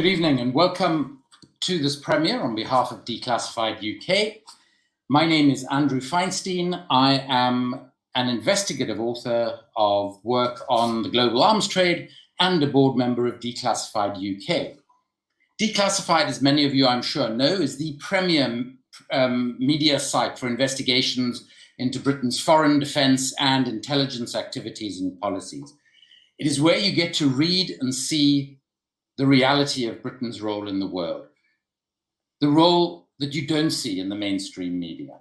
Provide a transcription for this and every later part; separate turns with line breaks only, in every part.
Good evening and welcome to this premiere on behalf of Declassified UK. My name is Andrew Feinstein. I am an investigative author of work on the global arms trade and a board member of Declassified UK. Declassified, as many of you I'm sure know, is the premier media site for investigations into Britain's foreign, defence and intelligence activities and policies. It is where you get to read and see the reality of Britain's role in the world, the role that you don't see in the mainstream media.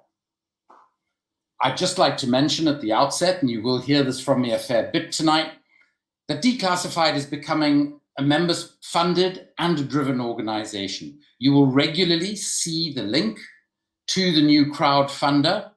I'd just like to mention at the outset, and you will hear this from me a fair bit tonight, that Declassified is becoming a members-funded and driven organisation. You will regularly see the link to the new crowdfunder,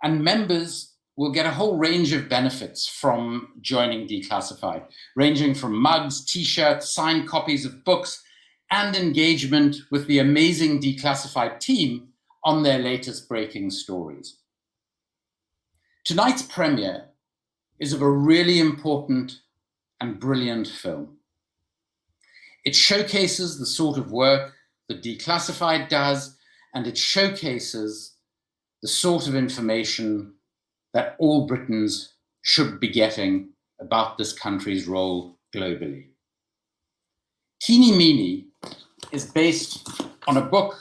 and members will get a whole range of benefits from joining Declassified, ranging from mugs, t-shirts, signed copies of books, and engagement with the amazing Declassified team on their latest breaking stories. Tonight's premiere is of a really important and brilliant film. It showcases the sort of work that Declassified does, and it showcases the sort of information that all Britons should be getting about this country's role globally. Teeny Meeny is based on a book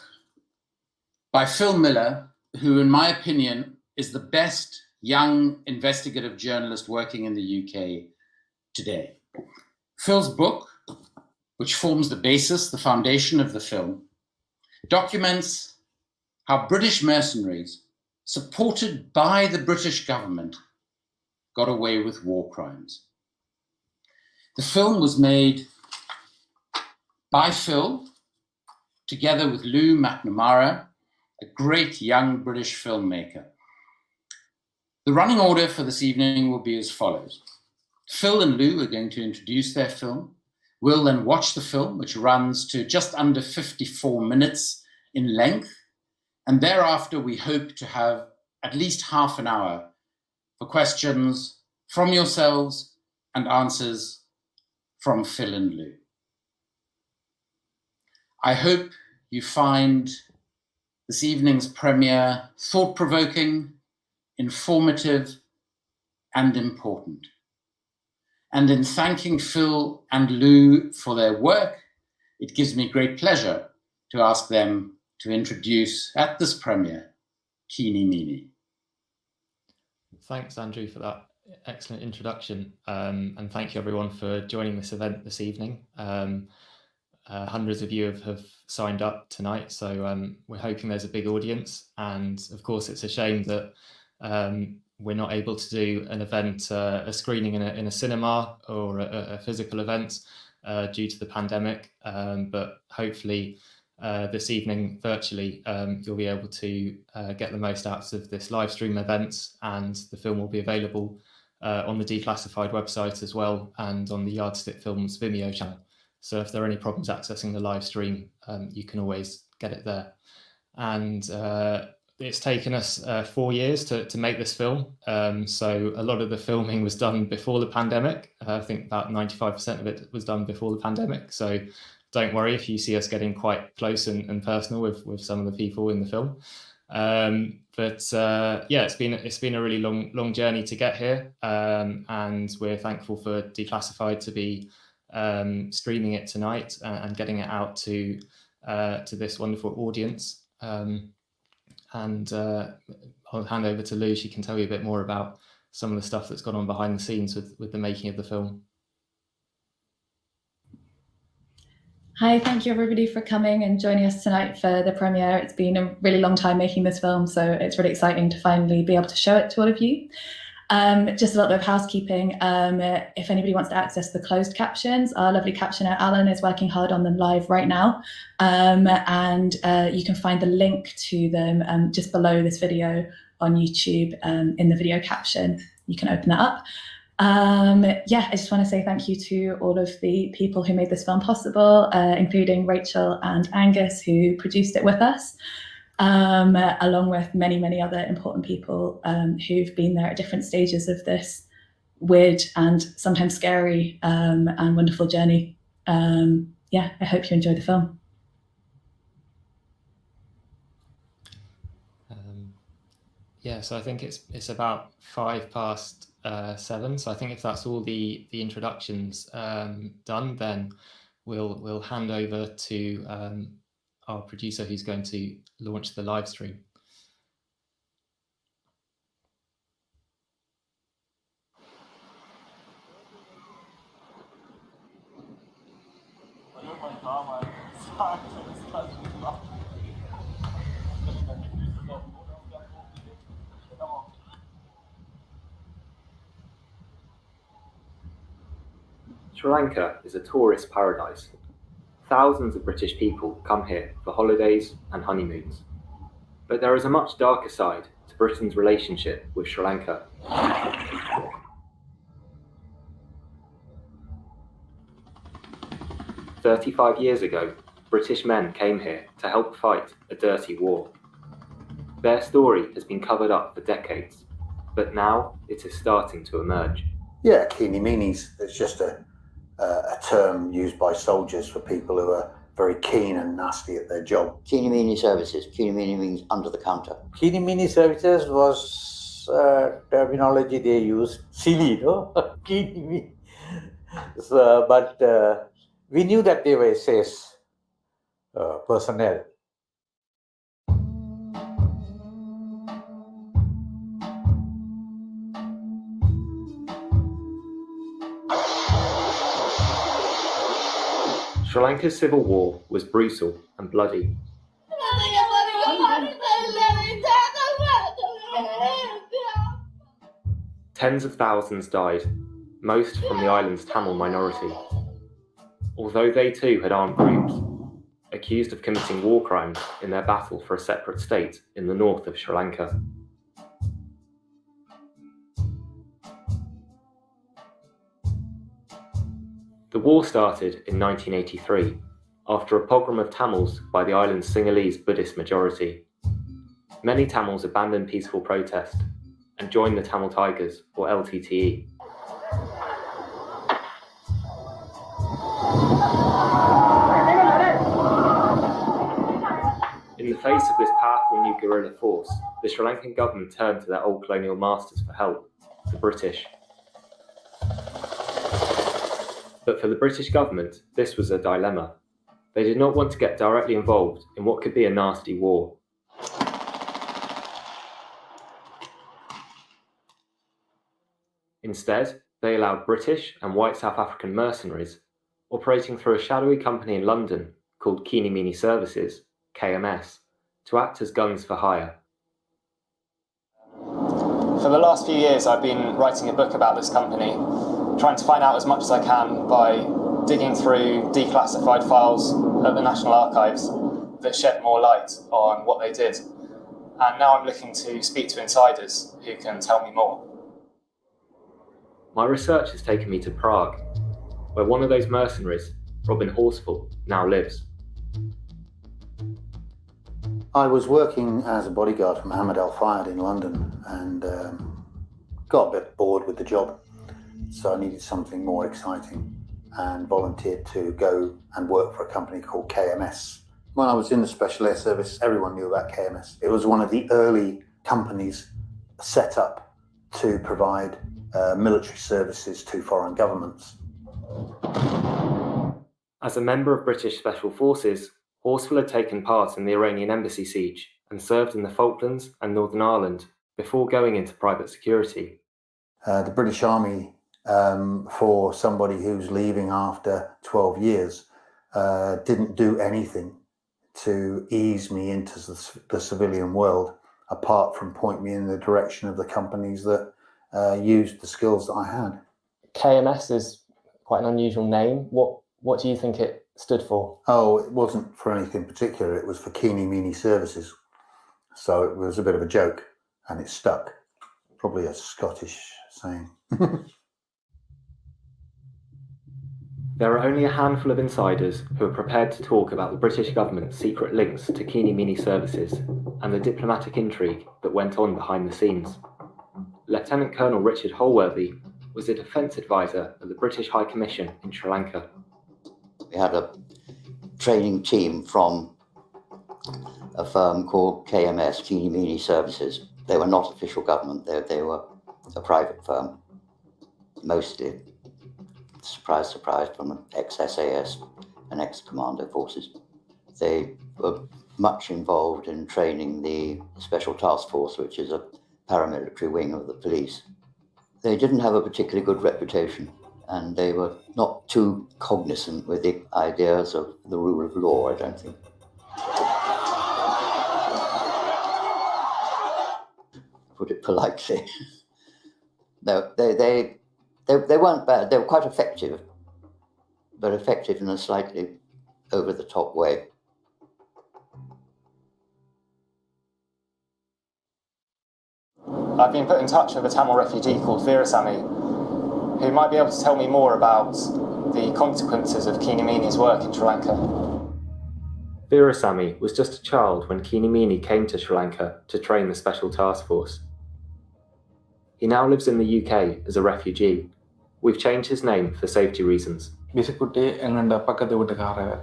by Phil Miller, who, in my opinion, is the best young investigative journalist working in the UK today. Phil's book, which forms the basis, the foundation of the film, documents how British mercenaries supported by the British government, got away with war crimes. The film was made by Phil, together with Lou McNamara, a great young British filmmaker. The running order for this evening will be as follows. Phil and Lou are going to introduce their film. We'll then watch the film, which runs to just under 54 minutes in length. And thereafter, we hope to have at least half an hour for questions from yourselves and answers from Phil and Lou. I hope you find this evening's premiere thought-provoking, informative, and important. And in thanking Phil and Lou for their work, it gives me great pleasure to ask them to introduce at this premiere, Teeny Meeny.
Thanks, Andrew, for that excellent introduction. And thank you everyone for joining this event this evening. Hundreds of you have signed up tonight, so we're hoping there's a big audience. And of course, it's a shame that we're not able to do an event, a screening in a cinema or a physical event due to the pandemic. But hopefully, this evening virtually you'll be able to get the most out of this live stream event, and the film will be available on the Declassified website as well, and on the Yardstick Films Vimeo channel. So if there are any problems accessing the live stream, you can always get it there. And it's taken us 4 years to make this film. So a lot of the filming was done before the pandemic. I think about 95% of it was done before the pandemic. So don't worry if you see us getting quite close and personal with some of the people in the film. Yeah, it's been a really long journey to get here, and we're thankful for Declassified to be streaming it tonight and getting it out to this wonderful audience. I'll hand over to Lou. She can tell you a bit more about some of the stuff that's gone on behind the scenes with the making of the film.
Hi, thank you everybody for coming and joining us tonight for the premiere. It's been a really long time making this film, so it's really exciting to finally be able to show it to all of you. Just a little bit of housekeeping. If anybody wants to access the closed captions, our lovely captioner Alan is working hard on them live right now. You can find the link to them just below this video on YouTube in the video caption. You can open that up. I just want to say thank you to all of the people who made this film possible, including Rachel and Angus, who produced it with us, along with many other important people who've been there at different stages of this weird and sometimes scary and wonderful journey. yeah, I hope you enjoy the film.
Yeah, so I think it's about 7:05. So I think if that's all the introductions done, then we'll hand over to our producer who's going to launch the live stream.
Sri Lanka is a tourist paradise. Thousands of British people come here for holidays and honeymoons. But there is a much darker side to Britain's relationship with Sri Lanka. "35 years ago, British men came here to help fight a dirty war. Their story has been covered up for decades, but now it is starting to emerge."
Yeah, keeny meanies. It's just a term used by soldiers for people who are very keen and nasty at their job.
Keeny meeny services. Keeny meeny means under the counter.
Keeny meeny services was terminology they used. Silly, no? Keeny meeny. So, but we knew that they were SAS personnel.
Sri Lanka's civil war was brutal and bloody. Tens of thousands died, most from the island's Tamil minority. Although they too had armed groups, accused of committing war crimes in their battle for a separate state in the north of Sri Lanka. The war started in 1983, after a pogrom of Tamils by the island's Sinhalese Buddhist majority. Many Tamils abandoned peaceful protest and joined the Tamil Tigers, or LTTE. In the face of this powerful new guerrilla force, the Sri Lankan government turned to their old colonial masters for help, the British. But for the British government, this was a dilemma. They did not want to get directly involved in what could be a nasty war. Instead, they allowed British and white South African mercenaries, operating through a shadowy company in London called Keeny Meeny Services, KMS, to act as guns for hire.
For the last few years, I've been writing a book about this company, trying to find out as much as I can by digging through declassified files at the National Archives that shed more light on what they did. And now I'm looking to speak to insiders who can tell me more.
My research has taken me to Prague, where one of those mercenaries, Robin Horsfall, now lives.
I was working as a bodyguard for Mohammed Al Fayed in London and got a bit bored with the job. So I needed something more exciting and volunteered to go and work for a company called KMS. When I was in the Special Air Service, everyone knew about KMS. It was one of the early companies set up to provide military services to foreign governments.
As a member of British Special Forces, Horsfall had taken part in the Iranian embassy siege and served in the Falklands and Northern Ireland before going into private security.
The British Army, for somebody who's leaving after 12 years, didn't do anything to ease me into the civilian world, apart from point me in the direction of the companies that used the skills that I had.
KMS is quite an unusual name. What do you think it stood for?
Oh, it wasn't for anything particular. It was for Keeny Meeny Services. So it was a bit of a joke and it stuck. Probably a Scottish saying.
There are only a handful of insiders who are prepared to talk about the British government's secret links to Keeny Meeny Services and the diplomatic intrigue that went on behind the scenes. Lieutenant Colonel Richard Holworthy was a defence advisor at the British High Commission in Sri Lanka.
We had a training team from a firm called KMS, Keeny Meeny Services. They were not official government, they were a private firm, mostly, surprise, surprise, from ex-SAS and ex-commando forces. They were much involved in training the Special Task Force, which is a paramilitary wing of the police. They didn't have a particularly good reputation, and they were not too cognizant with the ideas of the rule of law, I don't think. Put it politely. No, they weren't bad. They were quite effective, but effective in a slightly over-the-top way.
I've been put in touch with a Tamil refugee called Veerasamy, who might be able to tell me more about the consequences of Keeny Meany's work in Sri Lanka.
Veerasamy was just a child when Keeny Meeny came to Sri Lanka to train the Special Task Force. He now lives in the UK as a refugee. We've changed his name for safety reasons.
பிசுக்குட்டி எங்கண்ட பக்கத்து வீட்டுக்காரர்.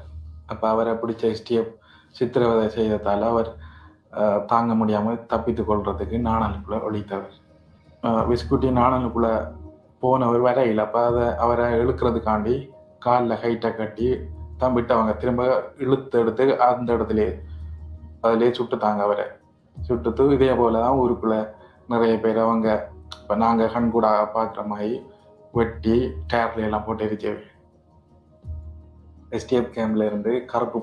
அப்போ அவரை பிடிச்ச SDF சித்திரவதை செய்ததால் அவர் தாங்க முடியாமல் தப்பித்து கொள்றதுக்கு நாணலுக்குள்ளே ஒழித்தவர். பிசுக்குட்டி நாணலுக்குள்ளே போனவர் வரையில், அப்போ அவரை இழுக்கிறதுக்காண்டி காலில் ஹைட்டை கட்டி தம்பிட்டு அவங்க திரும்ப இழுத்து எடுத்து அந்த இடத்துலே அதிலே சுட்டுத்தாங்க அவரை. சுட்டுத்து இதே போல் தான் ஊருக்குள்ளே நிறைய பேர் அவங்க இப்போ நாங்கள் கண்கூட பார்க்குற மாதிரி வெட்டி டயர்ல எல்லாம் போட்டு எரிச்சவை. எஸ்டிஎஃப் கேம்ப்ல இருந்து கருப்பு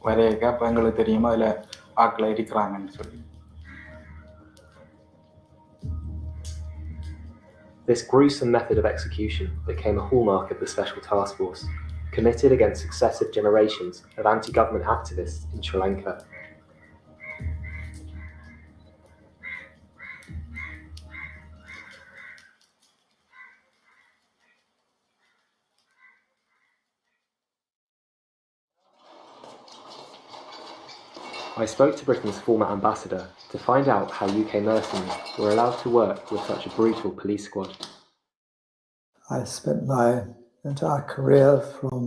வரையக்க அப்போ எங்களுக்கு தெரியும் அதில் ஆக்களை இருக்கிறாங்கன்னு சொல்லி.
This gruesome method of execution became a hallmark of the Special Task Force, committed against successive generations of anti-government activists in Sri Lanka. I spoke to Britain's former ambassador to find out how UK mercenaries were allowed to work with such a brutal police squad.
I spent my entire career from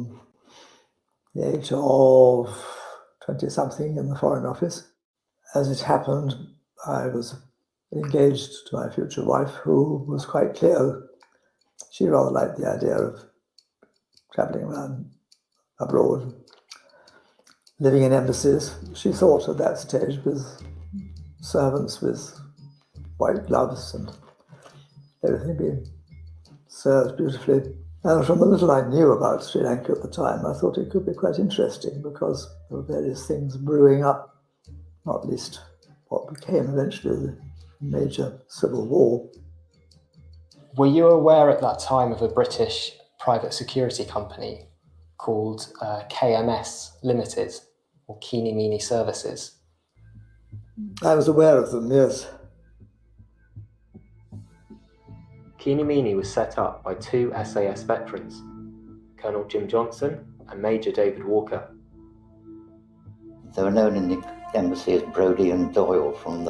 the age of 20-something in the Foreign Office. As it happened, I was engaged to my future wife, who was quite clear. She rather liked the idea of travelling around abroad, living in embassies. She thought at that stage, with servants with white gloves and everything being served beautifully. And from the little I knew about Sri Lanka at the time, I thought it could be quite interesting because there were various things brewing up, not least what became eventually the major civil war.
Were you aware at that time of a British private security company called KMS Limited, or Keeny Meeny Services?
I was aware of them, yes.
Keeny Meeny was set up by two SAS veterans, Colonel Jim Johnson and Major David Walker.
They were known in the embassy as Brodie and Doyle from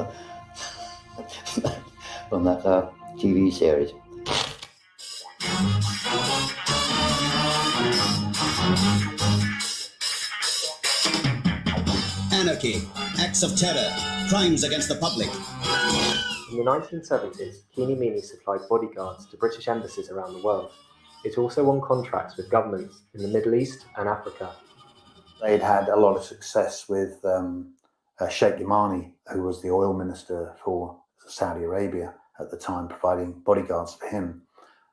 that TV series.
Anarchy, acts of terror, crimes against the public.
In the 1970s, Keeny Meeny supplied bodyguards to British embassies around the world. It also won contracts with governments in the Middle East and Africa.
They'd had a lot of success with Sheikh Yamani, who was the oil minister for Saudi Arabia at the time, providing bodyguards for him,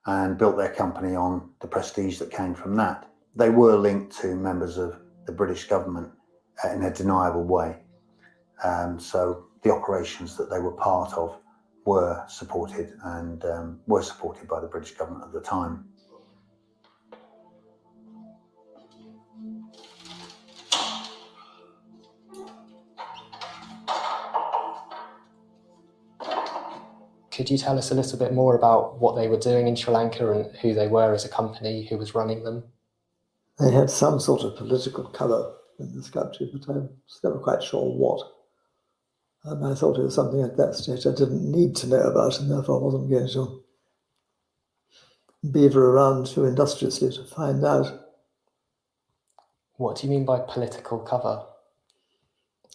and built their company on the prestige that came from that. They were linked to members of the British government in a deniable way. So the operations that they were part of were supported and were supported by the British government at the time.
Could you tell us a little bit more about what they were doing in Sri Lanka and who they were as a company, who was running them?
They had some sort of political colour in this country, but I was never quite sure what. I thought it was something at that stage I didn't need to know about, and therefore I wasn't going to beaver around too industriously to find out.
What do you mean by political cover?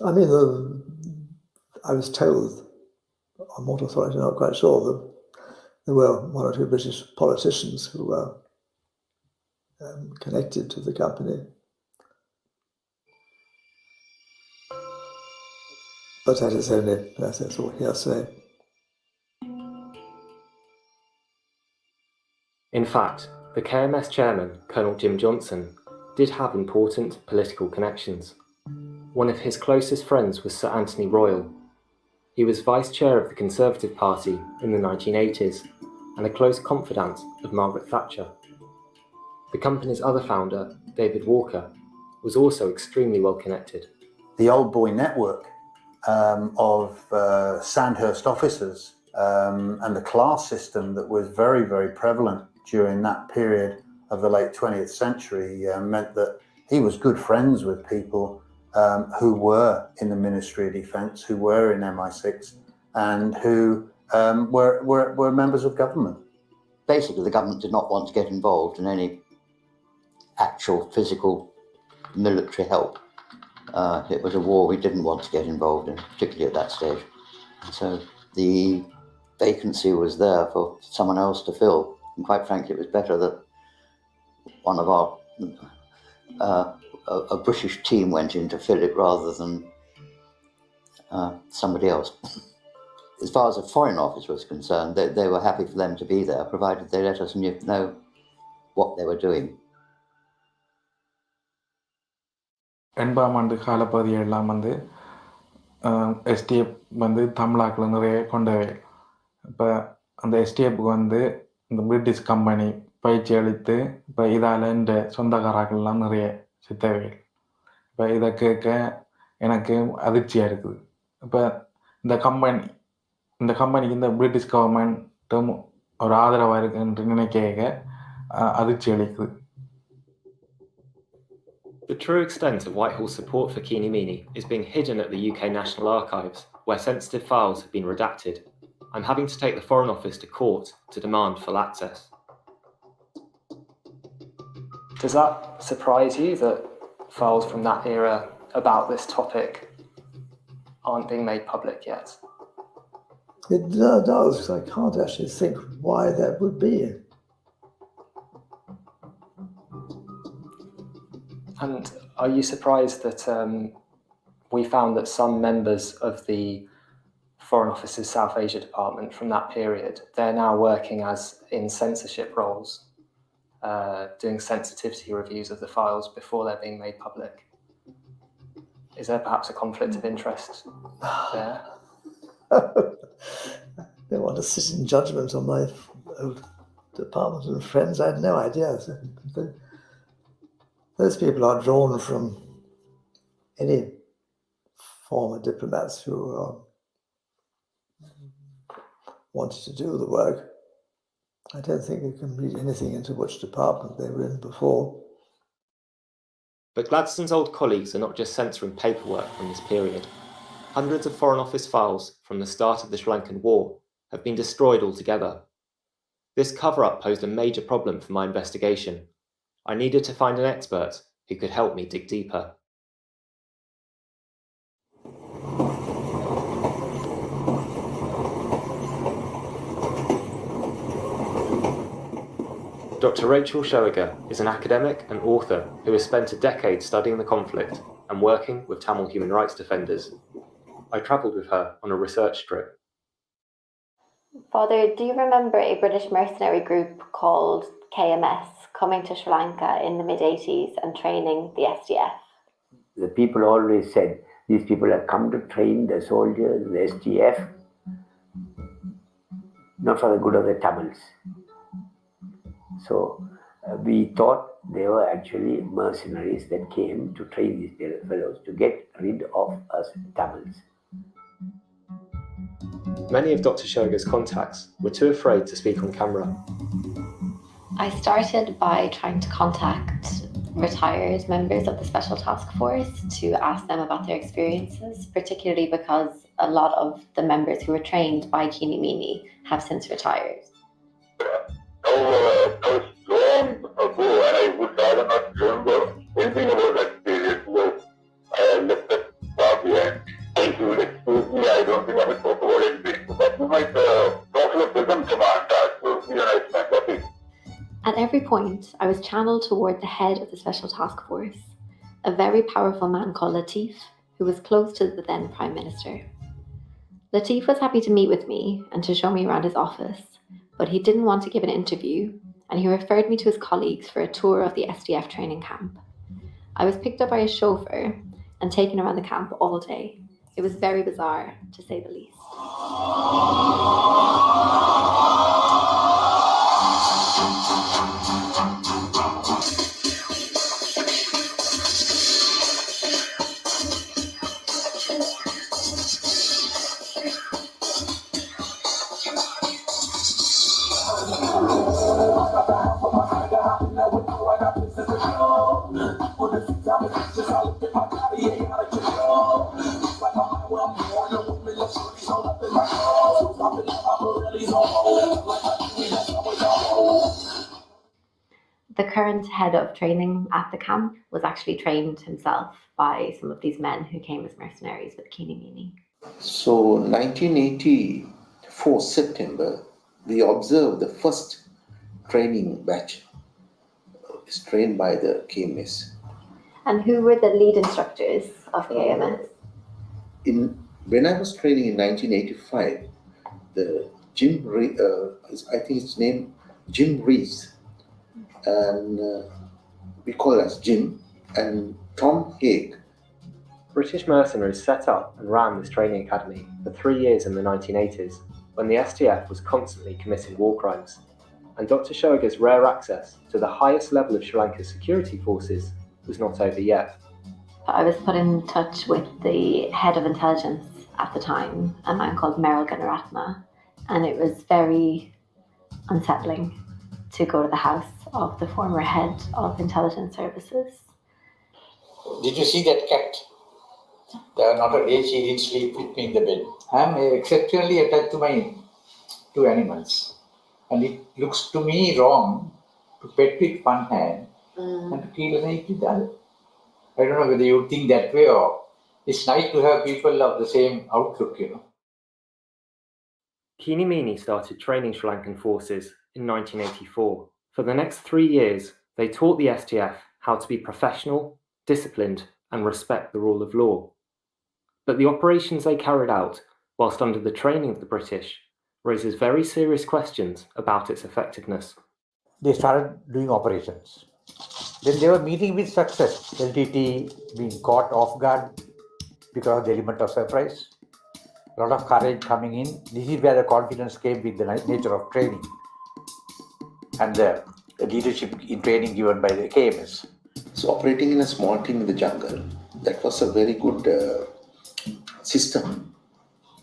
I mean, I was told, on what authority, I'm not quite sure, that there were one or two British politicians who were connected to the company. But that's all hearsay.
In fact, the KMS chairman, Colonel Jim Johnson, did have important political connections. One of his closest friends was Sir Anthony Royal. He was vice chair of the Conservative Party in the 1980s and a close confidant of Margaret Thatcher. The company's other founder, David Walker, was also extremely well connected.
The old boy network of Sandhurst officers and the class system that was very, very prevalent during that period of the late 20th century meant that he was good friends with people who were in the Ministry of Defence, who were in MI6, and who were members of government.
Basically, the government did not want to get involved in any actual physical military help. It was a war we didn't want to get involved in, particularly at that stage. And so the vacancy was there for someone else to fill. And quite frankly, it was better that one of our a British team went in to fill it rather than somebody else. As far as the Foreign Office was concerned, they were happy for them to be there, provided they let us know what they were doing.
எண்பதாம் ஆண்டு காலப்பகுதியெல்லாம் SDF தமிழாக்கள் நிறைய கொண்டவை. இப்போ அந்த எஸ்டிஎஃப்க்கு இந்த British company பயிற்சி அளித்து இப்போ இதால் இந்த சொந்தக்காரர்கள்லாம் நிறைய சித்தவைகள். இப்போ இதை கேட்க எனக்கு அதிர்ச்சியாக இருக்குது. இப்போ இந்த கம்பெனிக்கு இந்த பிரிட்டிஷ் கவர்மெண்ட்டும் ஒரு ஆதரவாக இருக்குன்னு நினைக்க அதிர்ச்சி அளிக்குது.
The true extent of Whitehall's support for Keeny Meeny is being hidden at the UK National Archives, where sensitive files have been redacted. I'm having to take the Foreign Office to court to demand full access.
Does that surprise you that files from that era about this topic aren't being made public yet?
It does. I can't actually think why that would be.
And are you surprised that we found that some members of the Foreign Office's South Asia department from that period, they're now working as in censorship roles, doing sensitivity reviews of the files before they're being made public? Is there perhaps a conflict of interest there?
I don't want to sit in judgment on my department and friends. I had no idea. Those people are drawn from any former diplomats who wanted to do the work. I don't think you can read anything into which department they were in before.
But Gladstone's old colleagues are not just censoring paperwork from this period. Hundreds of Foreign Office files from the start of the Sri Lankan War have been destroyed altogether. This cover-up posed a major problem for my investigation. I needed to find an expert who could help me dig deeper. Dr. Rachel Shoiga is an academic and author who has spent a decade studying the conflict and working with Tamil human rights defenders. I travelled with her on a research trip.
Father, do you remember a British mercenary group called KMS coming to Sri Lanka in the mid-80s and training the SDF?
The people always said, these people have come to train the soldiers, the SDF, not for the good of the Tamils. So we thought they were actually mercenaries that came to train these fellows to get rid of us Tamils.
Many of Dr. Shoiga's contacts were too afraid to speak on camera.
I started by trying to contact retired members of the Special Task Force to ask them about their experiences, particularly because a lot of the members who were trained by Keeny Meeny have since retired.
That was long ago, and I would rather not remember anything about that period. So I left that far behind. If you will excuse me, I don't think I will talk about anything. But you might talk about present command. That will be a nice topic.
At every point, I was channeled toward the head of the Special Task Force, a very powerful man called Latif, who was close to the then Prime Minister. Latif was happy to meet with me and to show me around his office, but he didn't want to give an interview, and he referred me to his colleagues for a tour of the SDF training camp. I was picked up by a chauffeur and taken around the camp all day. It was very bizarre, to say the least. The current head of training at the camp was actually trained himself by some of these men who came as mercenaries with Keeny Meeny.
So 1984 September, we observed the first training batch. It's trained by the KMS.
And who were the lead instructors of KMS?
When I was training in 1985, the I think his name Jim Rees, and we call us Jim, and Tom Haig.
British mercenaries set up and ran this training academy for 3 years in the 1980s, when the SDF was constantly committing war crimes, and Dr. Shoga's rare access to the highest level of Sri Lanka's security forces was not over yet.
I was put in touch with the head of intelligence at the time, a man called Meryl Gunaratna, and it was very unsettling to go to the house of the former head of intelligence services.
Did you see that cat? There are not a day she didn't sleep with me in the bed. I am exceptionally attached to my two animals, and it looks to me wrong to pet with one hand and to kill and eat with the other. I don't know whether you think that way, or it's nice to have people of the same outlook, you know.
Keeny Meeny started training Sri Lankan forces in 1984. For the next 3 years, they taught the SDF how to be professional, disciplined, and respect the rule of law. But the operations they carried out, whilst under the training of the British, raises very serious questions about its effectiveness.
They started doing operations. Then they were meeting with success. LTT being caught off guard because of the element of surprise. A lot of courage coming in. This is where the confidence came with the nature of training and the leadership in training given by the KMS.
So operating in a small team in the jungle, that was a very good system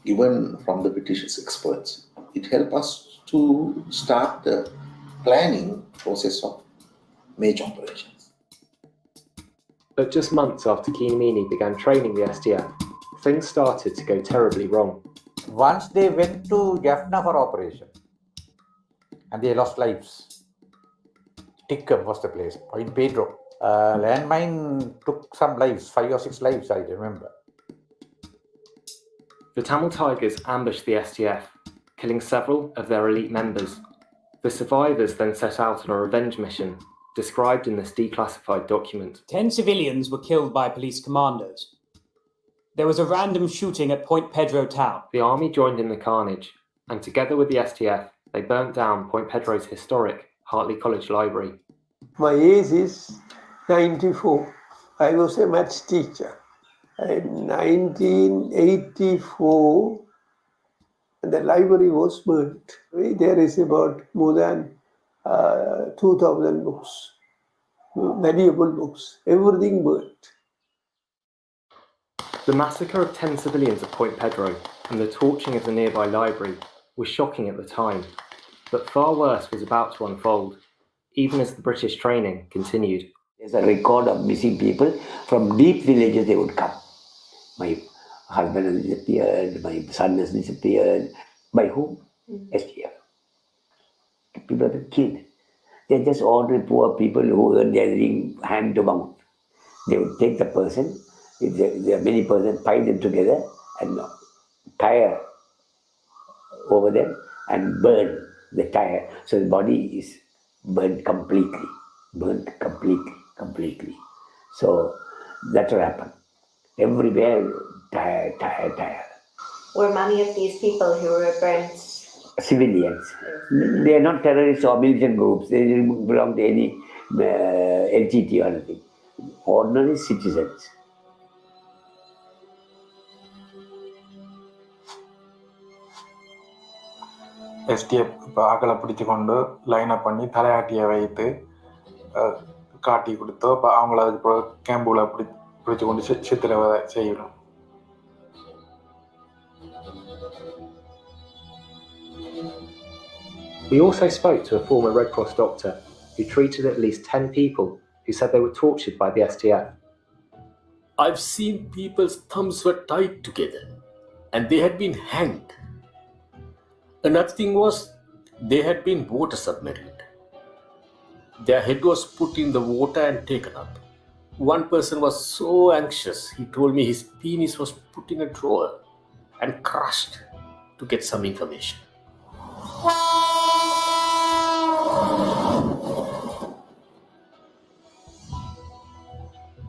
given from the British experts. It helped us to start the planning process of major operations.
But just months after Keeny Meeny began training the SDF, things started to go terribly wrong.
Once they went to Jaffna for operation and they lost lives. Tikkum was the place, Point Pedro. Landmine took some lives, 5 or 6 lives, I remember.
The Tamil Tigers ambushed the SDF, killing several of their elite members. The survivors then set out on a revenge mission, described in this declassified document.
10 civilians were killed by police commandos. There was a random shooting at Point Pedro town.
The army joined in the carnage, and together with the SDF, they burnt down Point Pedro's historic Hartley College Library.
My age is 94. I was a maths teacher. In 1984, the library was burnt. There is about more than 2,000 books, valuable books, everything burnt.
The massacre of 10 civilians at Point Pedro and the torching of the nearby library was shocking at the time, but far worse was about to unfold, even as the British training continued.
There's a record of missing people from deep villages. They would come. My husband has disappeared, my son has disappeared. By whom? SDF. People have been killed. They're just ordinary poor people who earn their living hand to mouth. They would take the person, if there are many persons, tie them together and tire over them and burn the tire. So the body is burnt completely. So that's what happened. Everywhere, tire.
Were many of these people who were burnt
Civilians. They are not terrorists or militant groups. They didn't belong to any LTT or anything. Ordinary citizens.
SDF இப்போ ஆக்களை பிடிச்சி கொண்டு lineup பண்ணி தலையாட்டியை வைத்து காட்டி கொடுத்தோ இப்போ அவங்கள அதுக்கு கேம்புல பிடிச்சி கொண்டு சித்திரவதை செய்யணும்.
We also spoke to a former Red Cross doctor who treated at least 10 people who said they were tortured by the STF.
I've seen people's thumbs were tied together and they had been hanged. Another thing was they had been water submarined. Their head was put in the water and taken up. One person was so anxious, he told me his penis was put in a drawer and crushed to get some information.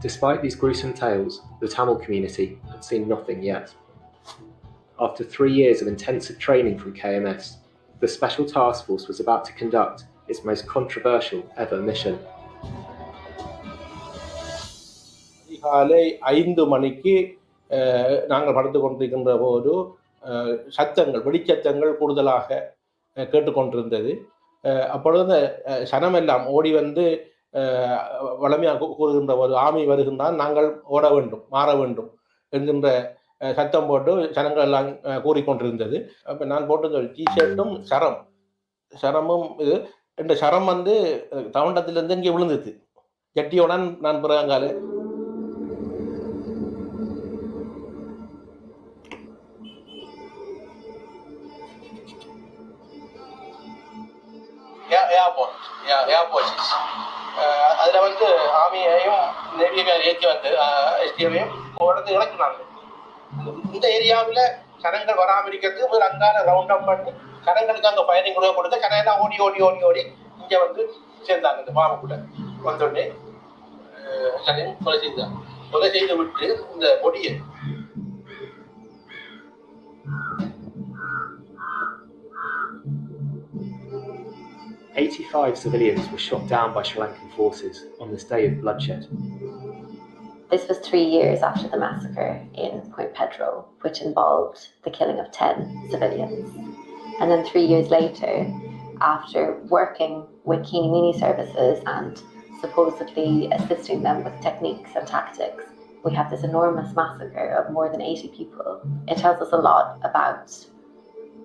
Despite these gruesome tales, the Tamil community had seen nothing yet. After 3 years of intensive training from KMS, the Special Task Force was about to conduct its most controversial ever mission.
காலை 5 மணிக்கு நாங்கள் படுத்து கொண்டிருக்கின்ற போது சத்தங்கள் வெடிச்சத்தங்கள் கூடுதலாக கேட்டுக்கொண்டிருந்தது. அப்பொழுது சனமெல்லாம் ஓடி வந்து வளமையாக கூறுகின்ற போது ஆமி வருகின்றான், நாங்கள் ஓட வேண்டும், மாற வேண்டும் என்கின்ற சத்தம் போட்டு சனங்கள் எல்லாம் கூறிக்கொண்டிருந்தது. அப்போ நான் போட்டிருந்த டிஷர்ட்டும் சரமும் இது இந்த சரம் வந்து தவண்டத்திலிருந்து இங்கே விழுந்துது. ஜட்டியோடன் நான் பிறங்கால ஏர்போர்ட்ஸ் அதில் வந்து ஆர்மியையும் நேவியையும் ஏற்றி வந்து எஸ்டிஎஃபையும் இடத்து இறக்குனாங்க. இந்த ஏரியாவில் ஜனங்கள் வராமல் இருக்கிறதுக்கு ஒரு அங்கான ரவுண்ட் அப் பண்ணி ஜனங்களுக்கு அங்கே பயணிங் கூட கொடுத்து ஜனங்கள்லாம் ஓடி இங்கே வந்து சேர்ந்தாங்க. இந்த பாம்புக்குள்ள வந்தோடனே கொலை செய்து விட்டு இந்த கொடியை
85 civilians were shot down by Sri Lankan forces on this day of bloodshed.
This was 3 years after the massacre in Point Pedro, which involved the killing of 10 civilians. And then 3 years later, after working with Keeny Meeny services and supposedly assisting them with techniques and tactics, we have this enormous massacre of more than 80 people. It tells us a lot about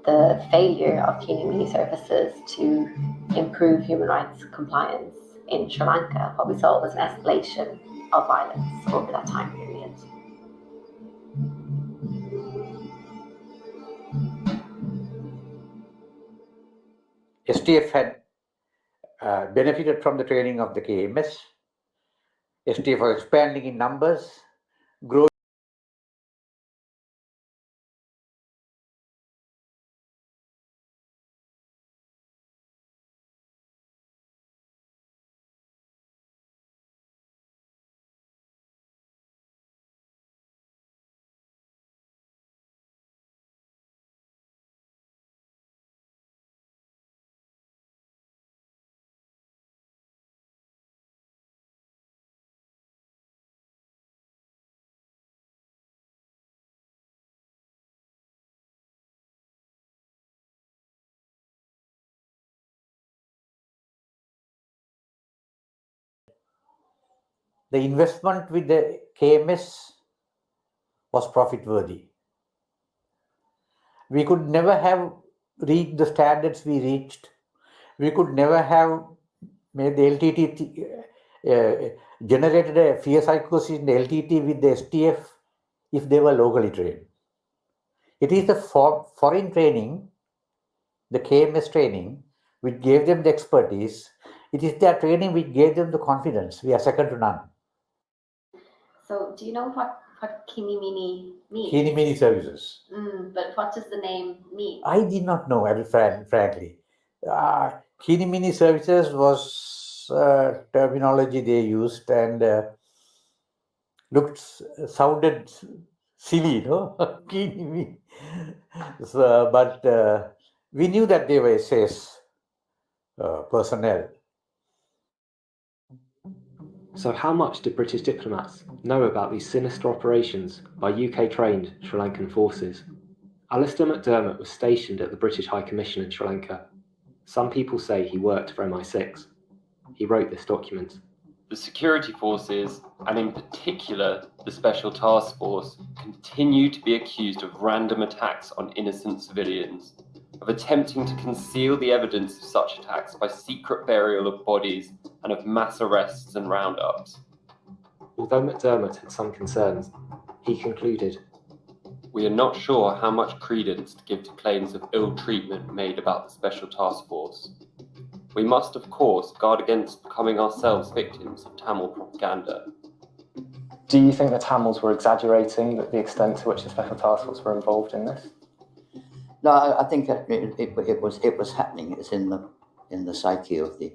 the failure of Keeny Meeny services to improve human rights compliance in Sri Lanka. What we saw was an escalation of violence over that time period.
STF had benefited from the training of the KMS. STF was expanding in numbers, growing. The investment with the KMS was profit worthy. We could never have reached the standards we reached. We could never have made the LTT generated a fear psychosis in the LTT with the STF if they were locally trained. It is the foreign training, the KMS training, which gave them the expertise. It is their training which gave them the confidence. We are second to none.
So do you know what Kinimini means?
Kinimini services.
But what does the name mean?
I did not know, frankly. Kinimini services was terminology they used and sounded silly, no? Kinimini. So, but we knew that they were SAS personnel.
So how much did British diplomats know about these sinister operations by UK-trained Sri Lankan forces? Alistair McDermott was stationed at the British High Commission in Sri Lanka. Some people say he worked for MI6. He wrote this document.
The security forces, and in particular the Special Task Force, continue to be accused of random attacks on innocent civilians, of attempting to conceal the evidence of such attacks by secret burial of bodies, and of mass arrests and roundups.
Although McDermott had some concerns, he concluded,
"We are not sure how much credence to give to claims of ill treatment made about the Special Task Force. We must, of course, guard against becoming ourselves victims of Tamil propaganda."
Do you think the Tamils were exaggerating the extent to which the Special Task Force were involved in this?
No, I think it was happening. It's in the psyche of the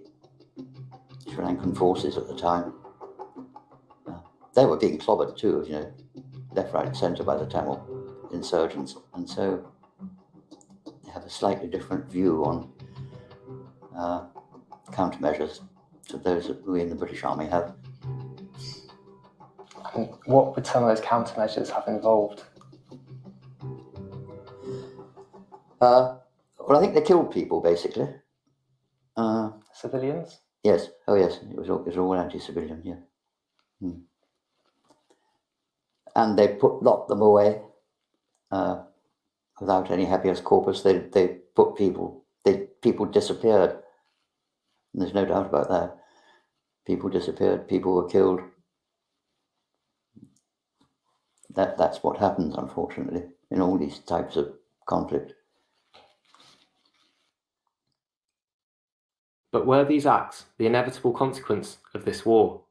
Sri Lankan forces at the time. They were being clobbered too, left, right, and centre by the Tamil insurgents, and so they have a slightly different view on countermeasures to those that we in the British Army have.
And what would some of those countermeasures have involved?
Well, I think they killed people, basically.
Civilians?
Yes. Oh, yes. It was all anti-civilian, yeah. And they locked them away without any habeas corpus. They put people disappeared. And there's no doubt about that. People disappeared. People were killed. That's what happens, unfortunately, in all these types of conflict.
But were these acts the inevitable consequence of this war?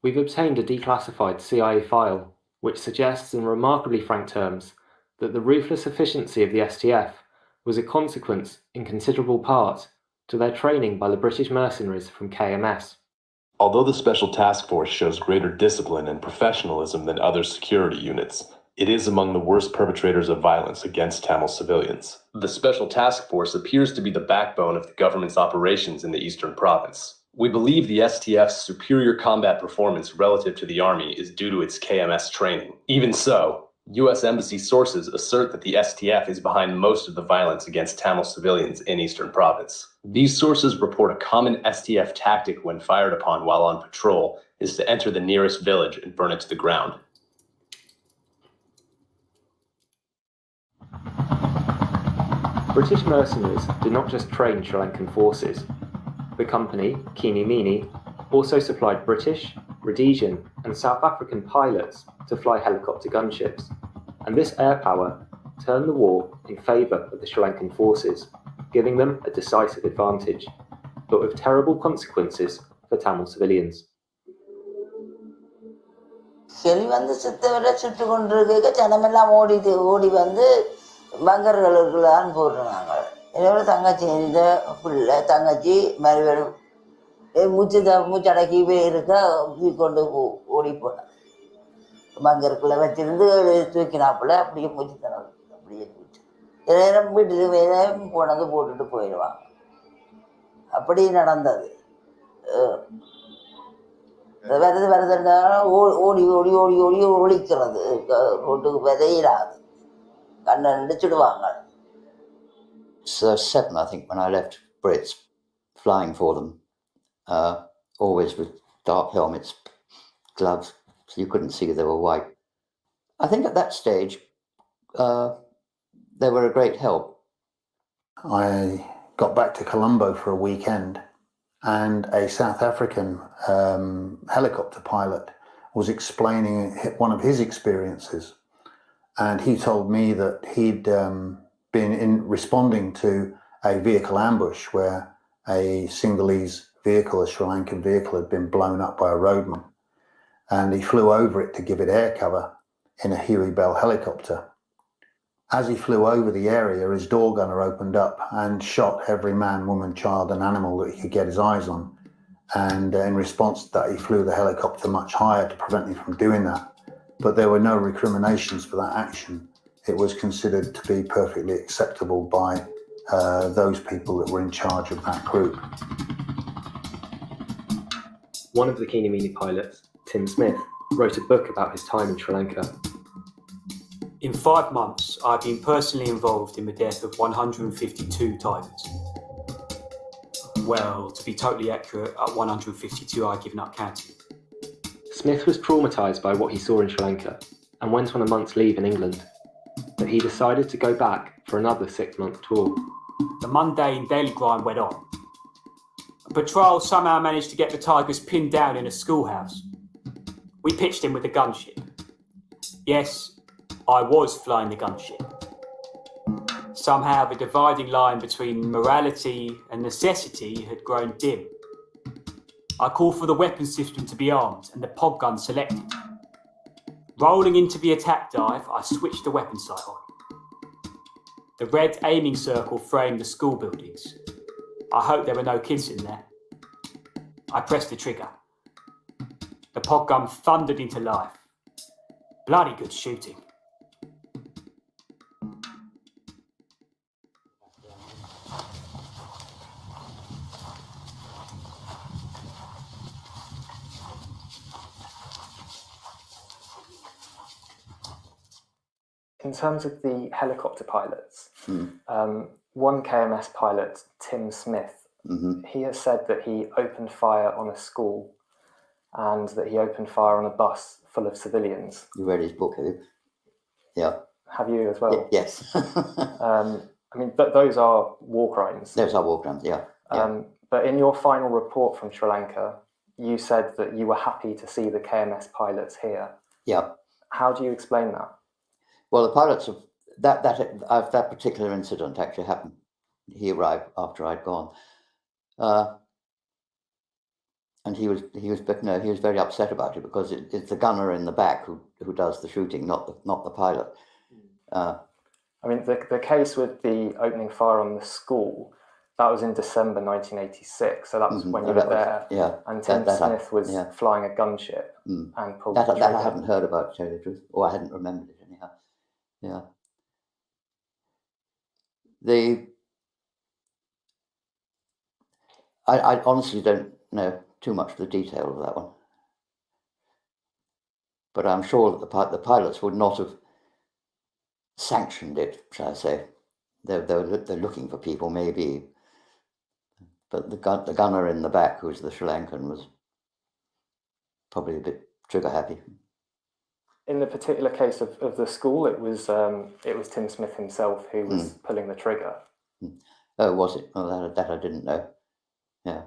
We've obtained a declassified CIA file which suggests in remarkably frank terms that the ruthless efficiency of the STF was a consequence, in considerable part, to their training by the British mercenaries from KMS.
Although the Special Task Force shows greater discipline and professionalism than other security units, it is among the worst perpetrators of violence against Tamil civilians. The Special Task Force appears to be the backbone of the government's operations in the Eastern Province. We believe the STF's superior combat performance relative to the Army is due to its KMS training. Even so, U.S. Embassy sources assert that the STF is behind most of the violence against Tamil civilians in Eastern Province. These sources report a common STF tactic when fired upon while on patrol is to enter the nearest village and burn it to the ground.
British mercenaries did not just train Sri Lankan forces. The company, Kinimini, also supplied British, Rhodesian and South African pilots to fly helicopter gunships, and this air power turned the war in favour of the Sri Lankan forces, giving them a decisive advantage, but with terrible consequences for Tamil civilians.
என்னோட தங்கச்சி இந்த பிள்ளை தங்கச்சி மறுபடியும் மூச்சடக்கி இருக்க கொண்டு ஓடி போனான். பங்கருக்குள்ள வச்சிருந்து தூக்கினாப்புல அப்படியே மூச்சு தனது அப்படியே தூச்சு நேரம் வீட்டுக்கு வேலையும் போனது போட்டுட்டு போயிடுவாங்க. அப்படி நடந்தது. வருதுன்னா ஓடி ஓடி ஓடி ஓடி ஒழிக்கிறது ரோட்டுக்கு விதையிடாது கண்ணை நினைச்சிடுவாங்க.
So 7, I think, when I left Brits, flying for them, always with dark helmets, gloves, so you couldn't see they were white. I think at that stage, they were a great help.
I got back to Colombo for a weekend, and a South African helicopter pilot was explaining one of his experiences, and he told me that he'd been responding to a vehicle ambush where a Sinhalese vehicle, a Sri Lankan vehicle, had been blown up by a roadman. and he flew over it to give it air cover in a Huey Bell helicopter. As he flew over the area, his door gunner opened up and shot every man, woman, child and animal that he could get his eyes on. And in response to that, he flew the helicopter much higher to prevent me from doing that. But there were no recriminations for that action. It was considered to be perfectly acceptable by those people that were in charge of that group.
One of the Keenimini pilots, Tim Smith, wrote a book about his time in Sri Lanka.
In 5 months, I've been personally involved in the death of 152 tigers. Well, to be totally accurate, at 152 I've given up counting.
Smith was traumatised by what he saw in Sri Lanka and went on a month's leave in England, but he decided to go back for another 6-month tour.
The mundane daily grind went on. A patrol somehow managed to get the tigers pinned down in a schoolhouse. We pitched in with the gunship. Yes, I was flying the gunship. Somehow the dividing line between morality and necessity had grown dim. I called for the weapon system to be armed and the pod gun selected. Rolling into the attack dive, I switched the weapon sight on. The red aiming circle framed the school buildings. I hope there were no kids in there. I pressed the trigger. The pod gun thundered into life. Bloody good shooting.
In terms of the helicopter pilots, one KMS pilot, Tim Smith, he has said that he opened fire on a school and that he opened fire on a bus full of civilians.
You read his book, have you? Yeah.
Have you as well?
Yes.
I mean, those are war crimes.
Those are war crimes, yeah.
But in your final report from Sri Lanka, you said that you were happy to see the KMS pilots here.
Yeah.
How do you explain that?
Well, the pilots of that particular incident actually happened. He arrived after I'd gone, and he was very upset about it because it's the gunner in the back who does the shooting, not the pilot.
I mean, the case with the opening fire on the school, that was in December 1986, so that was when you were there.
Yeah.
And Tim Smith was flying a gunship and pulled the trigger.
That I haven't heard about, to tell you the truth, or I hadn't remembered it anyhow. Yeah. I honestly don't know too much of the detail of that one, but I'm sure that the pilots would not have sanctioned it, shall I say. They're looking for people, maybe, but the gunner in the back, who was the Sri Lankan, was probably a bit trigger happy.
In the particular case of the school, it was Tim Smith himself who was pulling the trigger.
Oh, was it? Oh, that I didn't know. Yeah.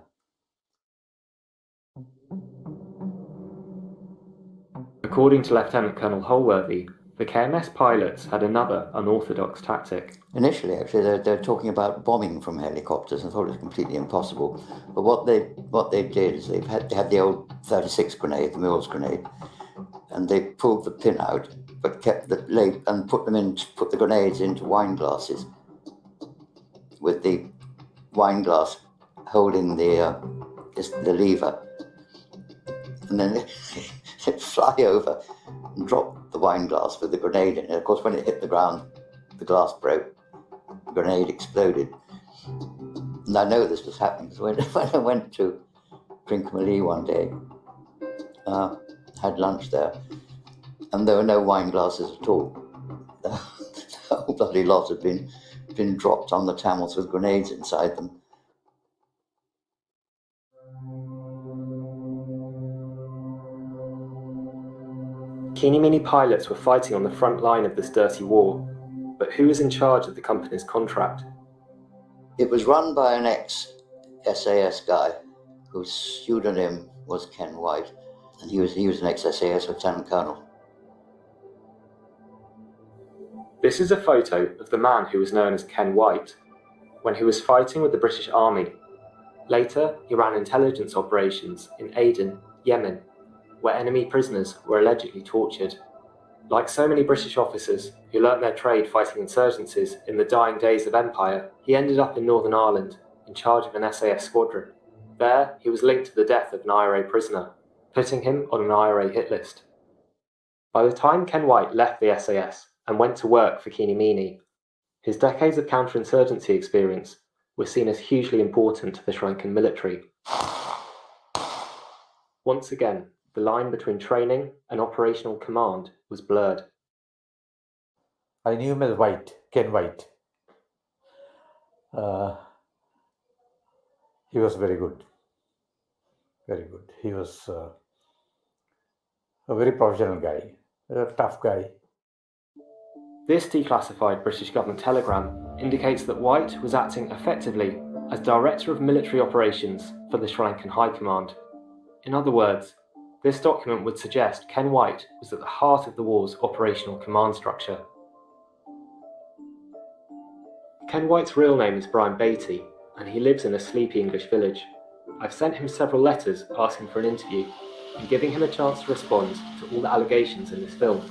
According to Lieutenant Colonel Holworthy, the KMS pilots had another unorthodox tactic.
Initially, actually, they're talking about bombing from helicopters. I thought it was completely impossible. But what they did is they had the old 36 grenade, the Mills grenade, and they pulled the pin out, but kept the leg and put the grenades into wine glasses, with the wine glass holding the lever, and then they fly over and drop the wine glass with the grenade in it. Of course, when it hit the ground, the glass broke, the grenade exploded. And I know this was happening because when I went to Trincomalee one day, had lunch there, and there were no wine glasses at all. The whole bloody lot had been dropped on the Tamils with grenades inside them.
Keenimini pilots were fighting on the front line of this dirty war, but who was in charge of the company's contract?
It was run by an ex-SAS guy whose pseudonym was Ken White, and he was an ex-SAS lieutenant colonel.
This is a photo of the man who was known as Ken White when he was fighting with the British Army. Later, he ran intelligence operations in Aden, Yemen. where enemy prisoners were allegedly tortured. Like so many British officers who learnt their trade fighting insurgencies in the dying days of empire, he ended up in Northern Ireland in charge of an SAS squadron. There, he was linked to the death of an IRA prisoner, putting him on an IRA hit list. By the time Ken White left the SAS and went to work for Keane Meany, his decades of counterinsurgency experience were seen as hugely important to the Sri Lankan military. Once again, the line between training and operational command was blurred.
I knew him as White, Ken White. He was very good. Very good. He was a very professional guy, a tough guy.
This declassified British government telegram indicates that White was acting effectively as Director of Military Operations for the Sri Lankan High Command. In other words, this document would suggest Ken White was at the heart of the war's operational command structure. Ken White's real name is Brian Beatty, and he lives in a sleepy English village. I've sent him several letters asking for an interview and giving him a chance to respond to all the allegations in this film.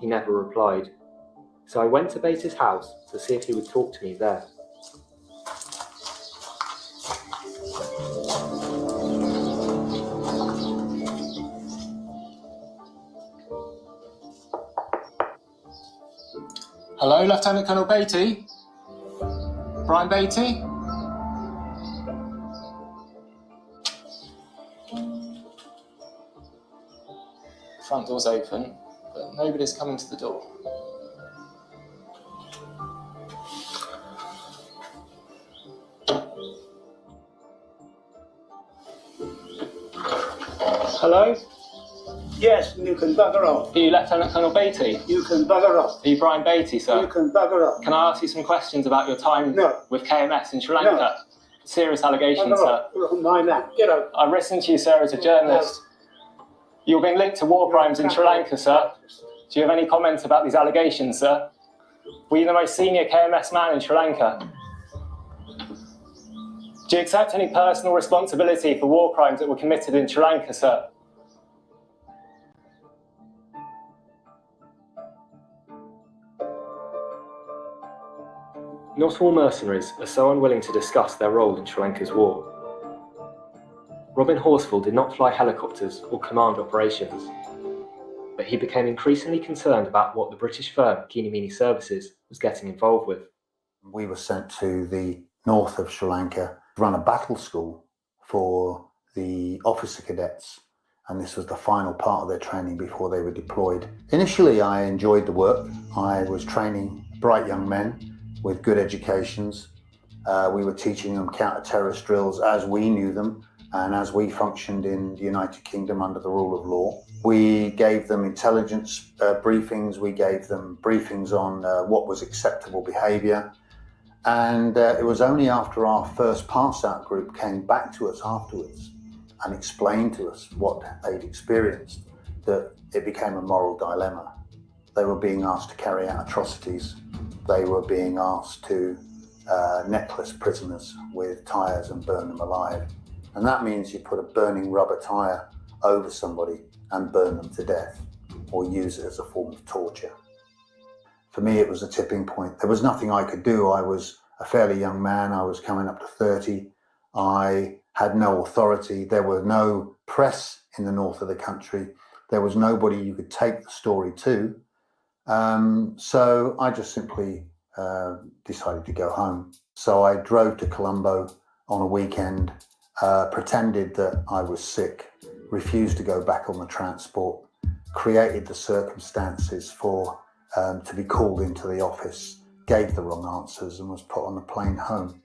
He never replied. So I went to Beatty's house to see if he would talk to me there.
Hello, Lieutenant Colonel Beatty? Brian Beatty? Front door's open, but nobody's coming to the door. Hello?
Yes, you can bugger off.
Are you Lieutenant Colonel Beatty?
You can bugger off.
Are you Brian Beatty, sir?
You can bugger off.
Can I ask you some questions about your time with KMS in Sri Lanka?
No.
Serious allegations,
Bugger
sir.
off. You're on my land. Get out.
I listened to you, sir, as a journalist. You're being linked to war crimes in Sri Lanka, sir. Do you have any comments about these allegations, sir? Were you the most senior KMS man in Sri Lanka? Do you accept any personal responsibility for war crimes that were committed in Sri Lanka, sir?
Not all mercenaries are so unwilling to discuss their role in Sri Lanka's war. Robin Horsfall did not fly helicopters or command operations, but he became increasingly concerned about what the British firm Keane Meany Services was getting involved with.
We were sent to the north of Sri Lanka to run a battle school for the officer cadets, and this was the final part of their training before they were deployed. Initially, I enjoyed the work. I was training bright young men with good educations. We were teaching them counter-terrorist drills as we knew them and as we functioned in the United Kingdom under the rule of law. We gave them intelligence briefings, we gave them briefings on what was acceptable behaviour, and it was only after our first pass-out group came back to us afterwards and explained to us what they'd experienced that it became a moral dilemma. They were being asked to carry out atrocities. They were being asked to necklace prisoners with tyres and burn them alive. And that means you put a burning rubber tyre over somebody and burn them to death, or use it as a form of torture. For me, it was a tipping point. There was nothing I could do. I was a fairly young man. I was coming up to 30. I had no authority. There were no press in the north of the country. There was nobody you could take the story to. So I just simply decided to go home. So I drove to Colombo on a weekend, pretended that I was sick, refused to go back on the transport, created the circumstances for to be called into the office, gave the wrong answers and was put on the plane home.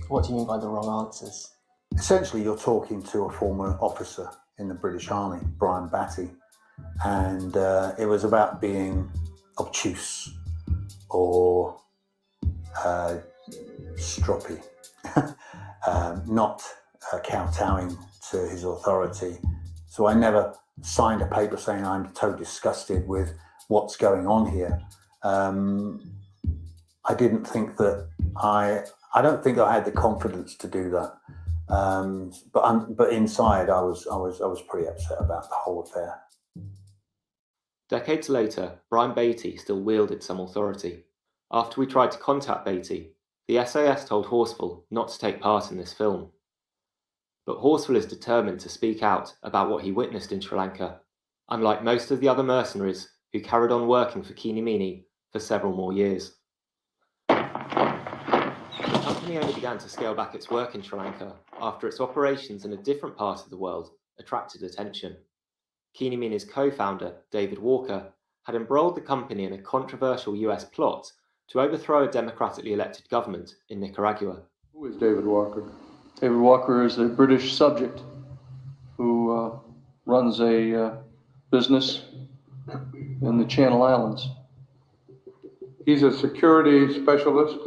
What do you mean by the wrong answers?
Essentially, you're talking to a former officer in the British Army, Brian Beatty, and it was about being obtuse or stroppy, not kowtowing to his authority. So I never signed a paper saying I'm so disgusted with what's going on here. I didn't think that I don't think I had the confidence to do that. But inside, I was pretty upset about the whole affair.
Decades later, Brian Beatty still wielded some authority. After we tried to contact Beatty, the SAS told Horsfall not to take part in this film. But Horsfall is determined to speak out about what he witnessed in Sri Lanka, unlike most of the other mercenaries who carried on working for Kiinimini for several more years. The company only began to scale back its work in Sri Lanka after its operations in a different part of the world attracted attention. Kiinimini's co-founder, David Walker, had embroiled the company in a controversial US plot to overthrow a democratically elected government in Nicaragua.
Who is David Walker? David Walker is a British subject who runs a business in the Channel Islands.
He's a security specialist,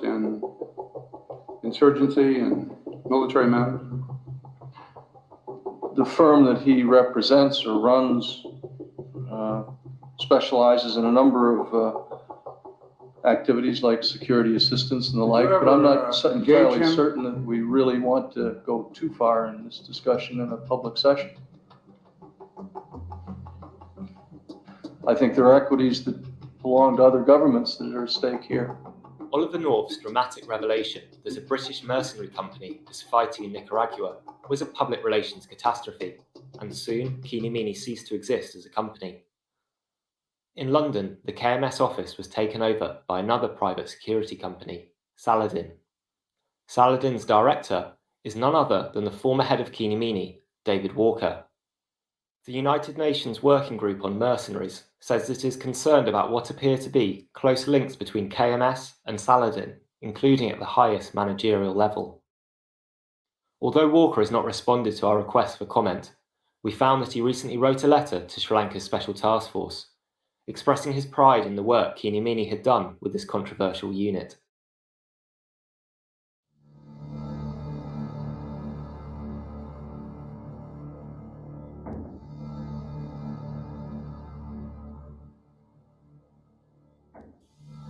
in insurgency and military matters.
The firm that he represents or runs specializes in a number of activities like security assistance and the like, but I'm not entirely certain that we really want to go too far in this discussion in a public session. I think there are equities that belong to other governments that are at stake here.
Oliver North's dramatic revelation that a British mercenary company is fighting in Nicaragua was a public relations catastrophe, and soon Kiinimini ceased to exist as a company. In London, the KMS office was taken over by another private security company, Saladin. Saladin's director is none other than the former head of Kiinimini, David Walker. The United Nations Working Group on Mercenaries says it is concerned about what appear to be close links between KMS and Saladin, including at the highest managerial level. Although Walker has not responded to our request for comment, we found that he recently wrote a letter to Sri Lanka's Special Task Force, expressing his pride in the work Kiinimini had done with this controversial unit.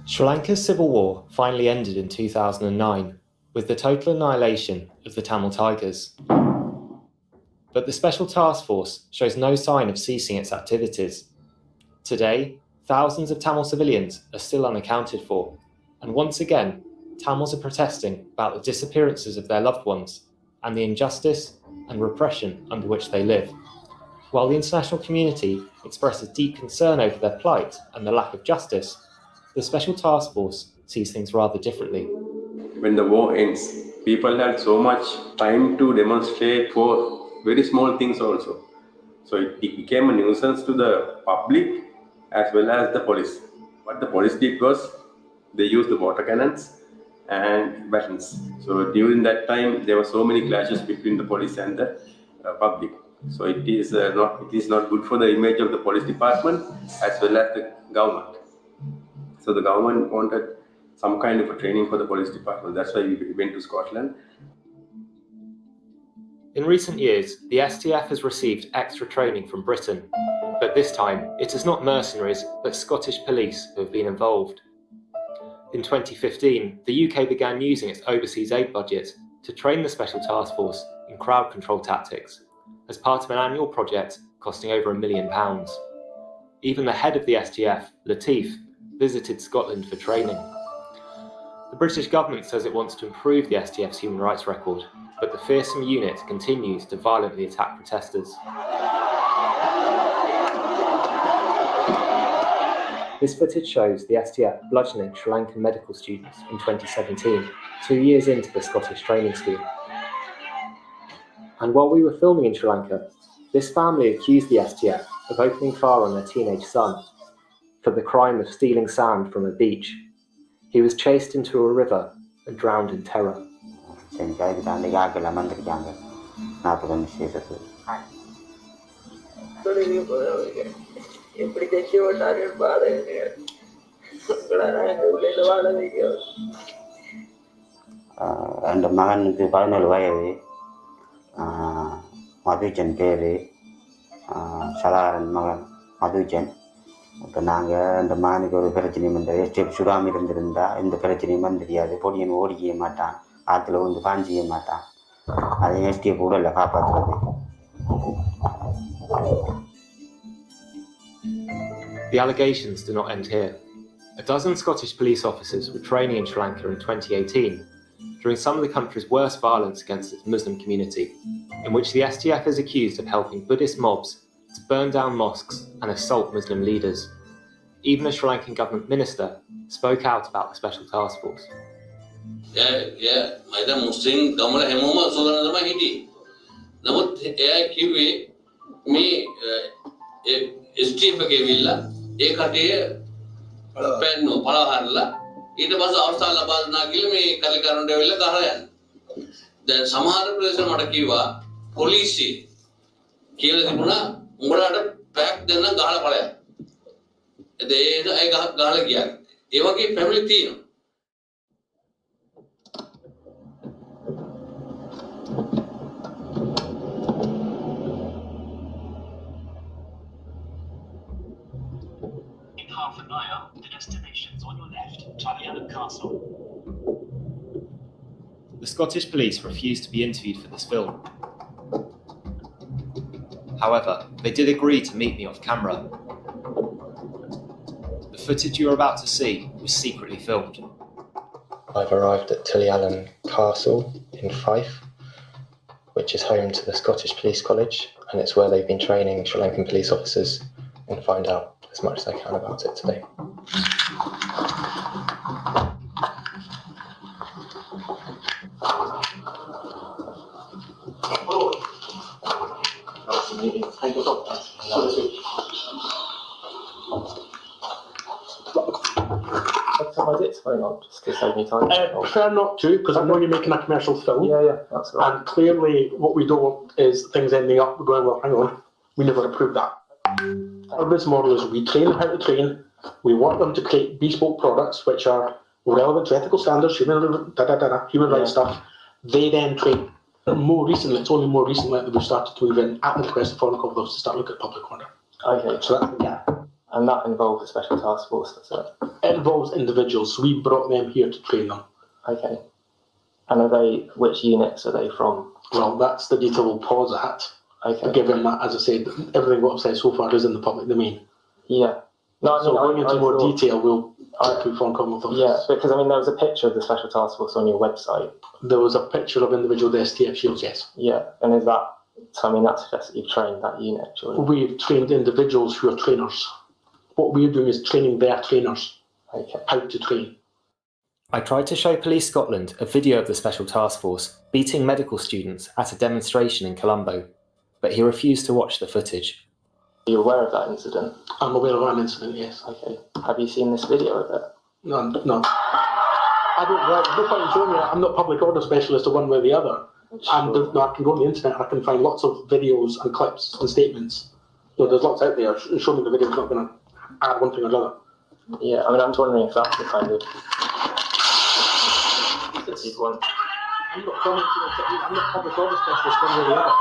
Sri Lanka's civil war finally ended in 2009, with the total annihilation of the Tamil Tigers. But the Special Task Force shows no sign of ceasing its activities. Today, thousands of Tamil civilians are still unaccounted for, and once again, Tamils are protesting about the disappearances of their loved ones and the injustice and repression under which they live. While the international community expresses deep concern over their plight and the lack of justice, the Special Task Force sees things rather differently.
When the war ends, people had so much time to demonstrate for very small things also. So it became a nuisance to the public as well as the police. What the police did was they used the water cannons and batons. So during that time, there were so many clashes between the police and the public. So it is not good for the image of the police department as well as the government. So the government wanted some kind of a training for the police department. That's why we went to Scotland.
In recent years, the STF has received extra training from Britain, but this time it is not mercenaries but Scottish police who have been involved. In 2015, the UK began using its overseas aid budget to train the Special Task Force in crowd control tactics as part of an annual project costing over £1 million. Even the head of the STF, Latif, visited Scotland for training. The British government says it wants to improve the STF's human rights record, but the fearsome unit continues to violently attack protesters. This footage shows the STF bludgeoning Sri Lankan medical students in 2017, 2 years into the Scottish training scheme. And while we were filming in Sri Lanka, this family accused the STF of opening fire on their teenage son for the crime of stealing sand from a beach. He was chased into a river and drowned in terror.
அந்த மகனுக்கு 17 வயது, மதுஜன் பேர், சதாரன் மகன் மதுஜன்.
இப்போ நாங்கள் இந்த மானுக்கு ஒரு பிரச்சனையும் இந்த ஸ்டெப் சுடாமல் இருந்திருந்தா இந்த பிரச்சனையும் தெரியாது. பொடியன் ஓடிக்க மாட்டான், ஆற்றுல வந்து பாஞ்சிக்க மாட்டான். அது எஸ்டிஎஃப் கூட இல்லை காப்பாற்றுறது.
The allegations do not end here. A dozen Scottish police officers were training in Sri Lanka in 2018 during some of the country's worst violence against its Muslim community, in which the STF is accused of helping Buddhist mobs to burn down mosques and assault Muslim leaders. Even a Sri Lankan government minister spoke out about the special task force.
මයිද මුස්ලිම් ගමල හැමෝම සෝදන තමයි හිටියේ. නමුත් එයා කිව්වේ මේ STF එකේ විල්ලා ඒ කටේ පෙන්නෝ පළහරලා ඊට පස්සේ අවස්ථාව ලබා දුන්නා කියලා මේ කලකරණ්ඩ වෙලා ගහලා යනවා. දැන් සමහර ප්‍රදේශ මට කිව්වා පොලිසිය කියලා තිබුණා උඹලාට පැක් දෙන්න ගහලා ඵලයක්. ඒ ගහලා ගියා. ඒ වගේ ෆැමිලි තියෙනවා.
Half an hour, the destination's on your left, Tulliallan Castle.
The Scottish police refused to be interviewed for this film. However, they did agree to meet me off camera. The footage you're about to see was secretly filmed.
I've arrived at Tulliallan Castle in Fife, which is home to the Scottish Police College, and it's where they've been training Sri Lankan police officers, and find out as much as I can about it today.
Just to save me time. Prefer not to, because I know you're making a commercial film.
Yeah, that's right.
And clearly what we don't want is things ending up going, well, hang on, we never approved that. Our business model is we train them how to train, we want them to create bespoke products which are relevant to ethical standards, human rights stuff. They then train. More recently, it's only more recently that we've started to even at the request of foreign confidence to start looking at public order.
Okay.
So that,
And that involves a special task force, does it?
It involves individuals. So we brought them here to train them.
Okay. And which units are they from?
Well, that's the detail we'll pause at.
Okay.
Given that, as I said, everything what I've said so far is in the public domain.
Yeah.
So going into more detail, we'll talk to foreign confidence officers.
Yeah, because I mean, there was a picture of the special task force on your website.
There was a picture of individual STF shields, yes.
Yeah, and is that, so I mean, that suggests that you've trained that unit, surely?
We've trained individuals who are trainers. What we're doing is training their trainers how to train.
I tried to show Police Scotland a video of the Special Task Force beating medical students at a demonstration in Colombo, but he refused to watch the footage. Are you aware of that incident?
I'm aware of that incident, yes.
Okay. Have you seen this video of it?
No. I don't know. There's no point in showing you. I'm not a public order specialist or one way or the other. And I can go on the internet and I can find lots of videos and clips and statements. So there's lots out there. Show me the video, it's not going to add one thing or another.
Yeah, I mean, I'm just wondering if that's the kind of...
I'm not commenting, I'm not a public order specialist one way or the other.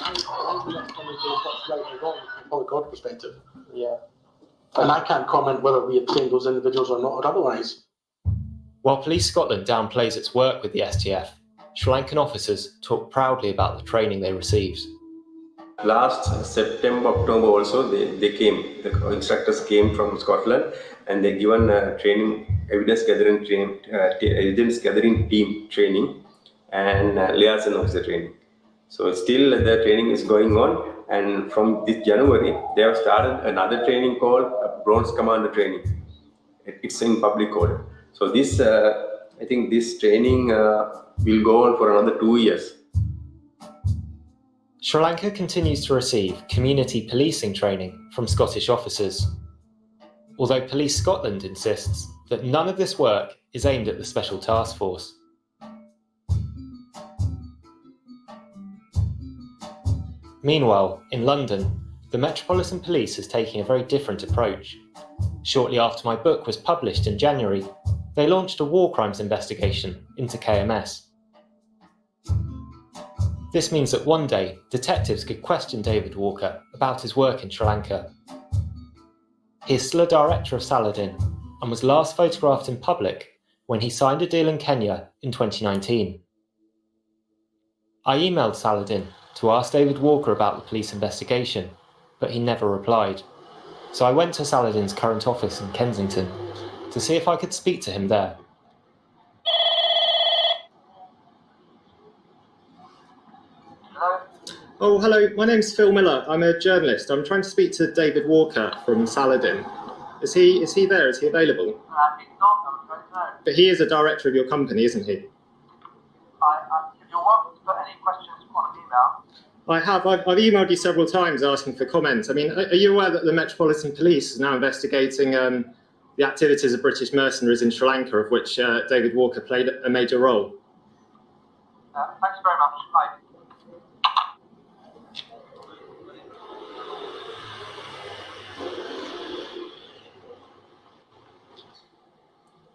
I'm not commenting on what's right or wrong from a public order perspective.
Yeah.
And I can't comment whether we have trained those individuals or not or otherwise.
While Police Scotland downplays its work with the STF, Sri Lankan officers talk proudly about the training they received.
Last September, October also, they came, the instructors came from Scotland and they given training, evidence gathering team training and liaison officer training. So still the training is going on, and from this January, they have started another training called Bronze Commander training. It's in public order. So this, I think this training will go on for another 2 years.
Sri Lanka continues to receive community policing training from Scottish officers, although Police Scotland insists that none of this work is aimed at the Special Task Force. Meanwhile, in London, the Metropolitan Police is taking a very different approach. Shortly after my book was published in January, they launched a war crimes investigation into KMS. This means that one day, detectives could question David Walker about his work in Sri Lanka. He is still a director of Saladin and was last photographed in public when he signed a deal in Kenya in 2019. I emailed Saladin to ask David Walker about the police investigation, but he never replied. So I went to Saladin's current office in Kensington to see if I could speak to him there. Oh, hello. My name's Phil Miller. I'm a journalist. I'm trying to speak to David Walker from Saladin. Is he there? Is he available? But he is a director of your company, isn't he?
If you're welcome to put any questions on an email.
I have. I've emailed you several times asking for comments. I mean, are you aware that the Metropolitan Police is now investigating the activities of British mercenaries in Sri Lanka, of which David Walker played a major role?
Thanks very much. Bye.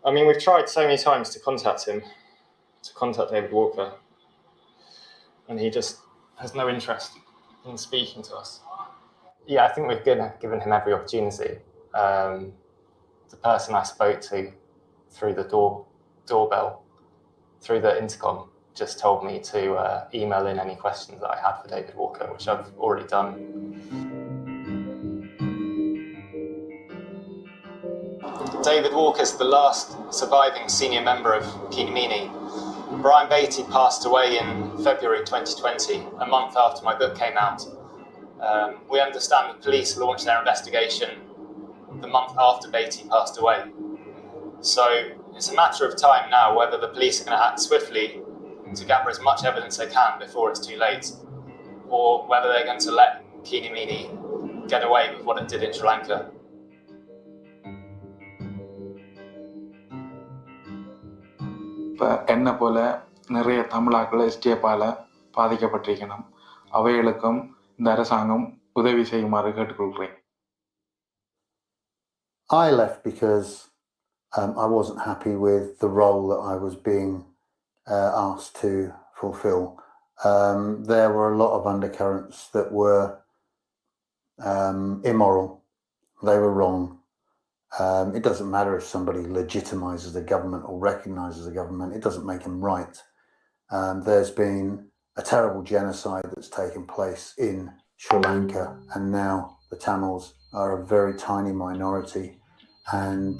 I mean, we've tried so many times to contact David Walker, and he just has no interest in speaking to us. Yeah, I think we've given him every opportunity. The person I spoke to through the doorbell, through the intercom, just told me to email in any questions that I had for David Walker, which I've already done. David Walker's the last surviving senior member of Kinimini. Brian Beattie passed away in February 2020, a month after my book came out. We understand the police launched their investigation the month after Beattie passed away. So it's a matter of time now whether the police are going to act swiftly to gather as much evidence they can before it's too late, or whether they're going to let Kinimini get away with what it did in Sri Lanka.
இப்போ என்ன போல நிறைய தமிழாக்கள் எஸ்டிஎஃப்பால் பாதிக்கப்பட்டிருக்கணும். அவைகளுக்கும் இந்த அரசாங்கம் உதவி செய்யுமாறு கேட்டுக்கொள்கிறேன்.
I left because I wasn't happy with the role that I was being asked to fulfill. There were a lot of undercurrents that were immoral. They were wrong. It doesn't matter if somebody legitimizes the government or recognizes the government. It doesn't make them right. There's been a terrible genocide that's taken place in Sri Lanka, and now the Tamils are a very tiny minority and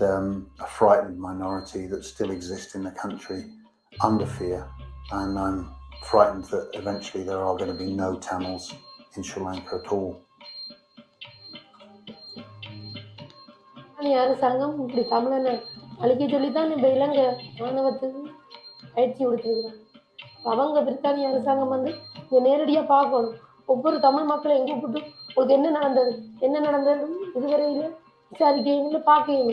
a frightened minority that still exists in the country under fear. And I'm frightened that eventually there are going to be no Tamils in Sri Lanka at all.
அரசாங்கம் இப்படி தமிழனை அழிக்க சொல்லித்தான் இப்போ இலங்கை ராணுவத்துக்கு பயிற்சி கொடுத்துருக்குறாங்க. அவங்க பிரித்தானிய அரசாங்கம் வந்து இங்கே நேரடியாக பார்க்கணும். ஒவ்வொரு தமிழ் மக்களையும் கூப்பிட்டு உங்களுக்கு என்ன நடந்தது இதுவரையில விசாரிக்கையும் பார்க்கையும்.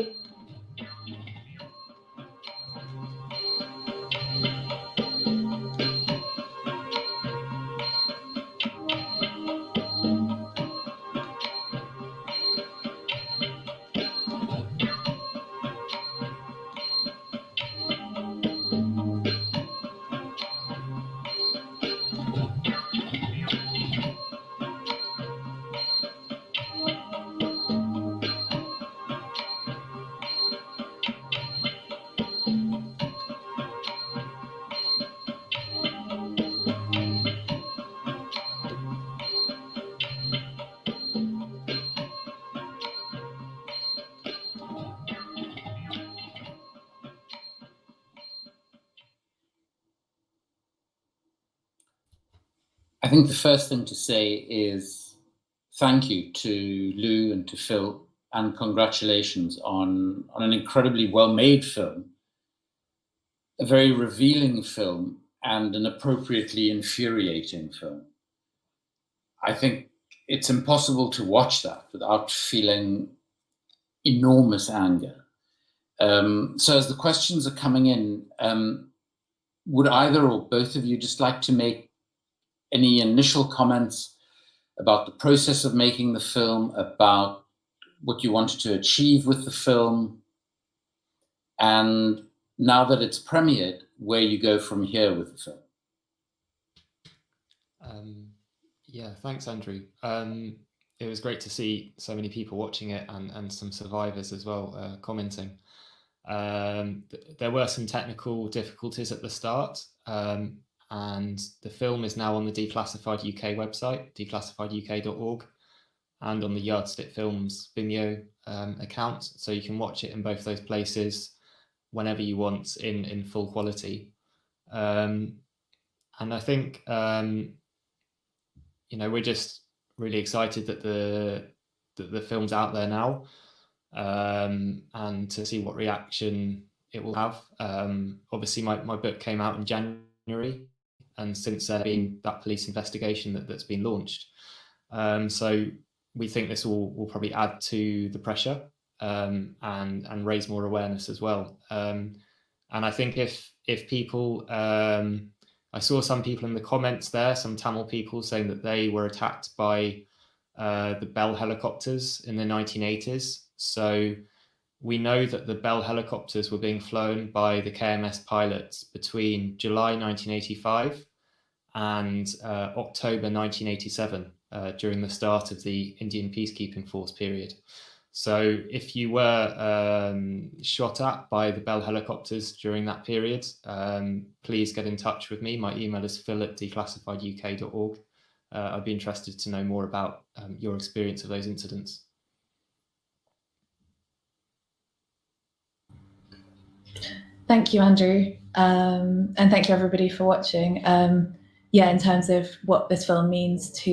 I think the first thing to say is thank you to Lou and to Phil, and congratulations on an incredibly well-made film, a very revealing film, and an appropriately infuriating film. I think it's impossible to watch that without feeling enormous anger. So as the questions are coming in, would either or both of you just like to make any initial comments about the process of making the film, about what you wanted to achieve with the film, and now that it's premiered, where you go from here with the film?
Yeah, thanks, Andrew. It was great to see so many people watching it and some survivors as well commenting. There were some technical difficulties at the start, and the film is now on the Declassified UK website, declassifieduk.org, and on the Yardstick Films Vimeo account, so you can watch it in both those places whenever you want in full quality. And I think we're just really excited that the film's out there now, and to see what reaction it will have. Obviously, my book came out in January, and since there been that police investigation that's been launched. So we think this will probably add to the pressure and raise more awareness as well. And I think if people, I saw some people in the comments there, some Tamil people saying that they were attacked by the Bell helicopters in the 1980s. So we know that the Bell helicopters were being flown by the KMS pilots between July 1985 and October 1987, during the start of the Indian peacekeeping force period. So if you were shot at by the Bell helicopters during that period, please get in touch with me. My email is phil@declassifieduk.org. I'd be interested to know more about your experience of those incidents.
Thank you, Andrew. And thank you, everybody, for watching. Yeah, in terms of what this film means to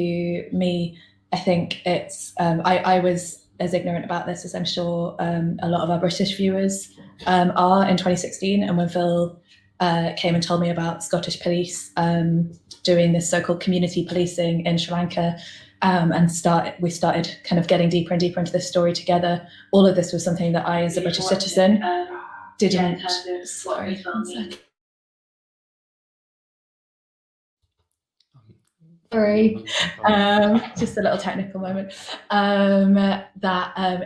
me, I think it's, I was as ignorant about this as I'm sure a lot of our British viewers are in 2016. And when Phil came and told me about Scottish police doing this so-called community policing in Sri Lanka, and we started kind of getting deeper and deeper into this story together. All of this was something that I, as a British citizen, didn't. Sorry, one sec. Sorry, just a little technical moment.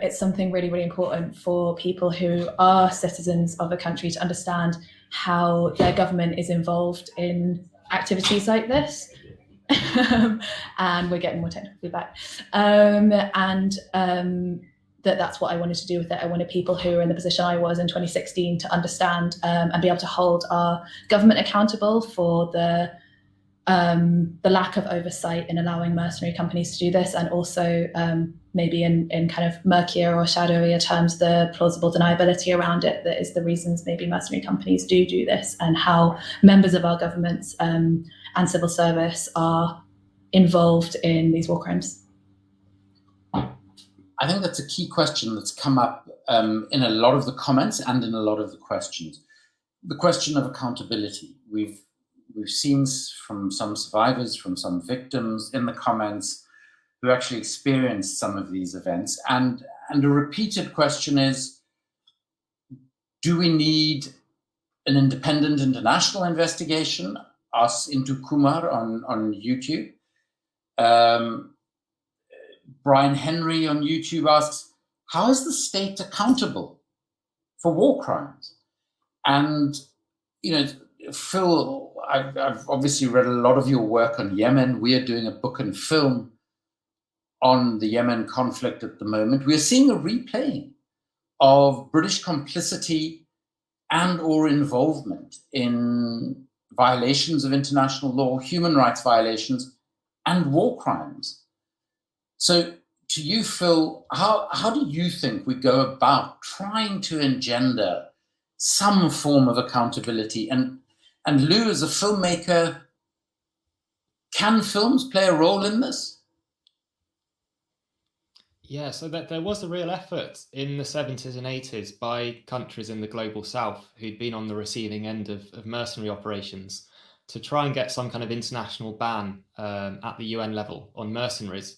It's something really, really important for people who are citizens of a country to understand how their government is involved in activities like this. And we're getting more technical feedback. That's what I wanted to do with it. I wanted people who were in the position I was in 2016 to understand and be able to hold our government accountable for the lack of oversight in allowing mercenary companies to do this, and also maybe in kind of murkier or shadowier terms, the plausible deniability around it, that is the reasons maybe mercenary companies do this, and how members of our governments and civil service are involved in these war crimes.
I think that's a key question that's come up in a lot of the comments and in a lot of the questions. The question of accountability. We've seen from some survivors, from some victims in the comments who actually experienced some of these events. And a repeated question is, do we need an independent international investigation? Us into Kumar on YouTube. Brian Henry on YouTube asks, how is the state accountable for war crimes? And, Phil, I've obviously read a lot of your work on Yemen. We are doing a book and film on the Yemen conflict at the moment. We're seeing a replaying of British complicity and or involvement in violations of international law, human rights violations, and war crimes. So to you, Phil, how do you think we go about trying to engender some form of accountability? And Lou, as a filmmaker, can films play a role in this?
Yeah, so there was a real effort in the 70s and 80s by countries in the global south who'd been on the receiving end of mercenary operations to try and get some kind of international ban at the UN level on mercenaries.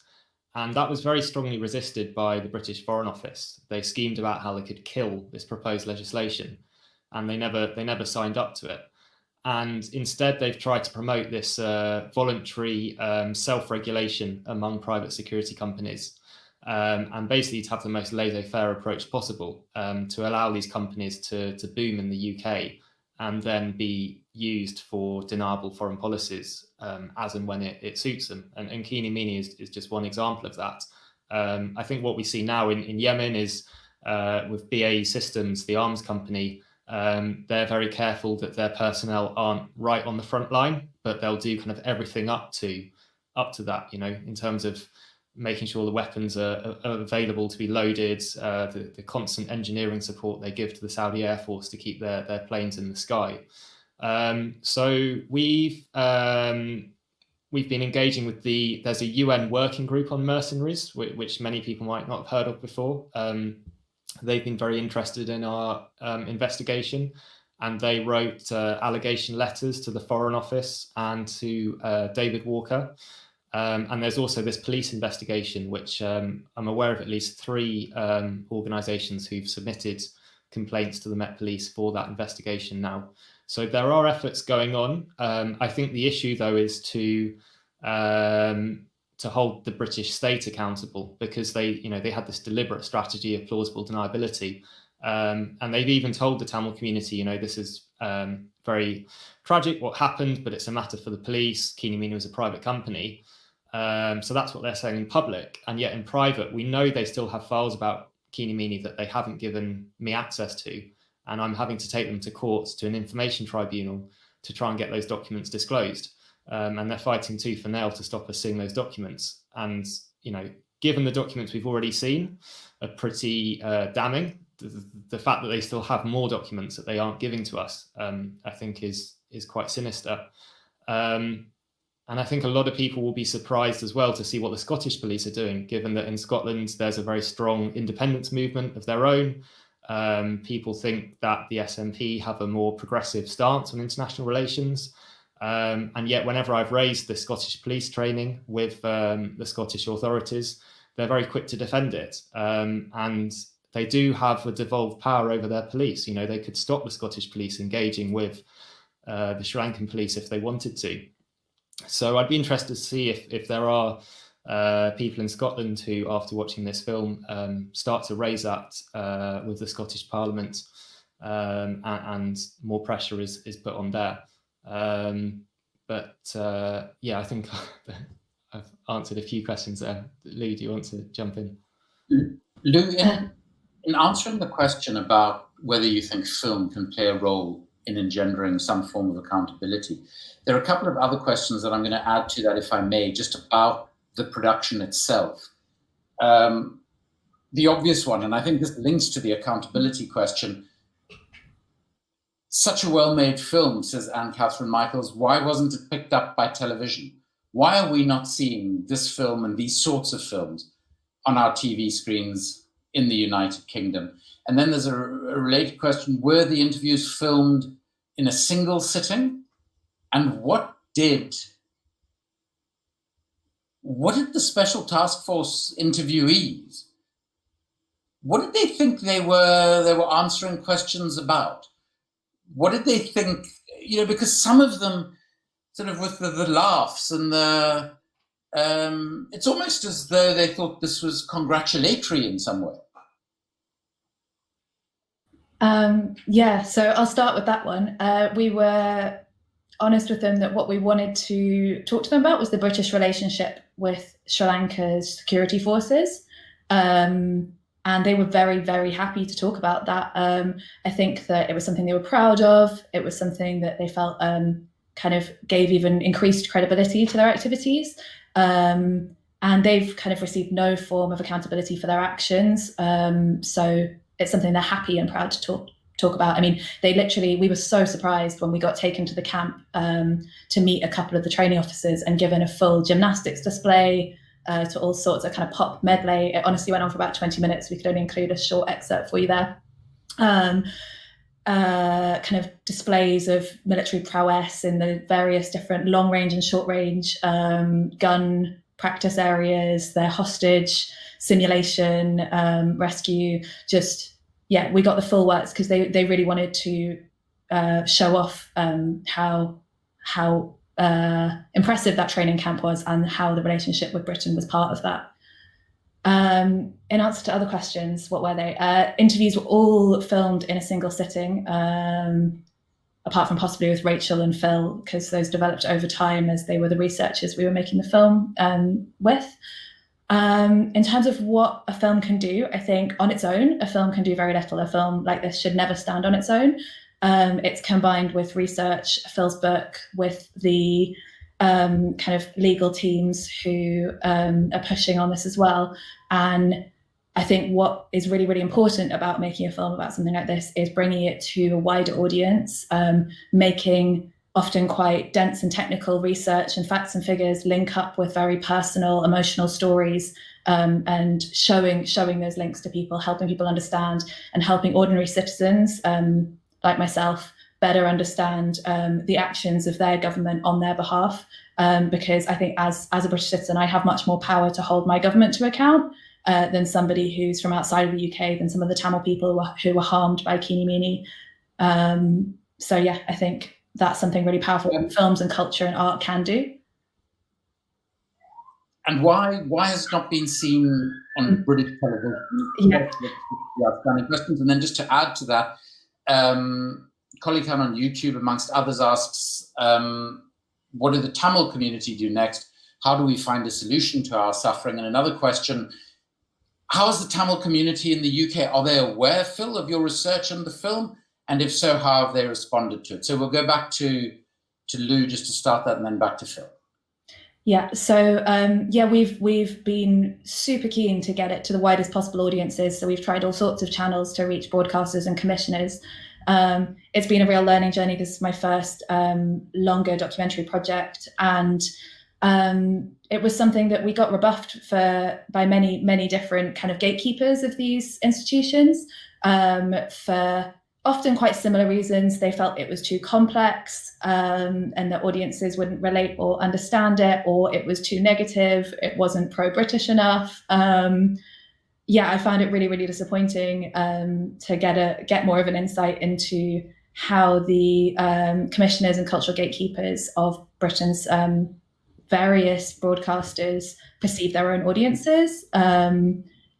And that was very strongly resisted by the British Foreign Office. They schemed about how they could kill this proposed legislation, and they never signed up to it. And instead, they've tried to promote this voluntary self-regulation among private security companies, and basically to have the most laissez-faire approach possible, to allow these companies to boom in the UK and then be used for deniable foreign policies as and when it suits them. And Kini Mini is just one example of that. I think what we see now in Yemen is with BAE Systems, the arms company, they're very careful that their personnel aren't right on the front line, but they'll do kind of everything up to that, you know, in terms of making sure the weapons are available to be loaded, the constant engineering support they give to the Saudi Air Force to keep their planes in the sky. So we've been engaging with there's a UN working group on mercenaries, which many people might not have heard of before. They've been very interested in our investigation, and they wrote allegation letters to the Foreign Office and to David Walker. And there's also this police investigation, which I'm aware of at least 3 organisations who've submitted complaints to the Met Police for that investigation now. So there are efforts going on. I think the issue, though, is to hold the British state accountable, because they had this deliberate strategy of plausible deniability. And they've even told the Tamil community, you know, this is very tragic what happened, but it's a matter for the police. Kini Mini was a private company. So that's what they're saying in public. And yet in private, we know they still have files about Kini Mini that they haven't given me access to. And I'm having to take them to court, to an information tribunal, to try and get those documents disclosed. And they're fighting tooth and nail to stop us seeing those documents. And, you know, given the documents we've already seen are pretty damning, the fact that they still have more documents that they aren't giving to us, I think is quite sinister. And I think a lot of people will be surprised as well to see what the Scottish police are doing, given that in Scotland there's a very strong independence movement of their own. People think that the SNP have a more progressive stance on international relations. And yet whenever I've raised the Scottish police training with the Scottish authorities, they're very quick to defend it. And they do have a devolved power over their police. You know, they could stop the Scottish police engaging with the Sri Lankan police if they wanted to. So I'd be interested to see if there are people in Scotland who, after watching this film, start to raise that with the Scottish Parliament, and more pressure is put on there. Yeah, I think I've answered a few questions there. Lou, do you want to jump in?
Lou, in answering the question about whether you think film can play a role in engendering some form of accountability, there are a couple of other questions that I'm going to add to that, if I may, just about the production itself. The obvious one, and I think this links to the accountability question, such a well-made film, says Anne-Catherine Michaels, why wasn't it picked up by television? Why are we not seeing this film and these sorts of films on our TV screens in the United Kingdom? And then there's a related question, were the interviews filmed in a single sitting? And what did the Special Task Force interviewees, what did they think they were answering questions about? What did they think, you know, because some of them sort of with the laughs and the, it's almost as though they thought this was congratulatory in some way.
Yeah, so I'll start with that one. We were honest with them that what we wanted to talk to them about was the British relationship with Sri Lanka's security forces. And they were very, very happy to talk about that. I think that it was something they were proud of. It was something that they felt kind of gave even increased credibility to their activities. And they've kind of received no form of accountability for their actions. So it's something they're happy and proud to talk about. I mean, we were so surprised when we got taken to the camp to meet a couple of the training officers and given a full gymnastics display, to all sorts of kind of pop medley. It honestly went on for about 20 minutes. We could only include a short excerpt for you there. Kind of displays of military prowess in the various different long range and short range gun practice areas, their hostage simulation, rescue, yeah, we got the full works because they really wanted to show off how impressive that training camp was and how the relationship with Britain was part of that. In answer to other questions, what were they? Interviews were all filmed in a single sitting. apart from possibly with Rachel and Phil, because those developed over time as they were the researchers we were making the film with. In terms of what a film can do, I think on its own, a film can do very little. A film like this should never stand on its own. It's combined with research, Phil's book, with the kind of legal teams who are pushing on this as well. And I think what is really, really important about making a film about something like this is bringing it to a wider audience, making often quite dense and technical research and facts and figures link up with very personal, emotional stories, and showing those links to people, helping people understand, and helping ordinary citizens like myself better understand the actions of their government on their behalf. Because I think as a British citizen, I have much more power to hold my government to account than somebody who's from outside of the UK, than some of the Tamil people who were harmed by Keeny Meeny. So yeah, I think that's something really powerful that films and culture and art can do.
And why has it not been seen on British television?
Yeah.
Outstanding questions. And then just to add to that, Colin Khan on YouTube, amongst others, asks, what do the Tamil community do next? How do we find a solution to our suffering? And another question, how is the Tamil community in the UK? Are they aware, Phil, of your research on the film? And if so, how have they responded to it? So we'll go back to Lou just to start that, and then back to Phil.
Yeah, so we've been super keen to get it to the widest possible audiences. So we've tried all sorts of channels to reach broadcasters and commissioners. It's been a real learning journey. This is my first longer documentary project, and it was something that we got rebuffed by many different kind of gatekeepers of these institutions for often quite similar reasons. They felt it was too complex, and that audiences wouldn't relate or understand it, or it was too negative, it wasn't pro-British enough. I found it really, really disappointing to get more of an insight into how the commissioners and cultural gatekeepers of Britain's various broadcasters perceive their own audiences,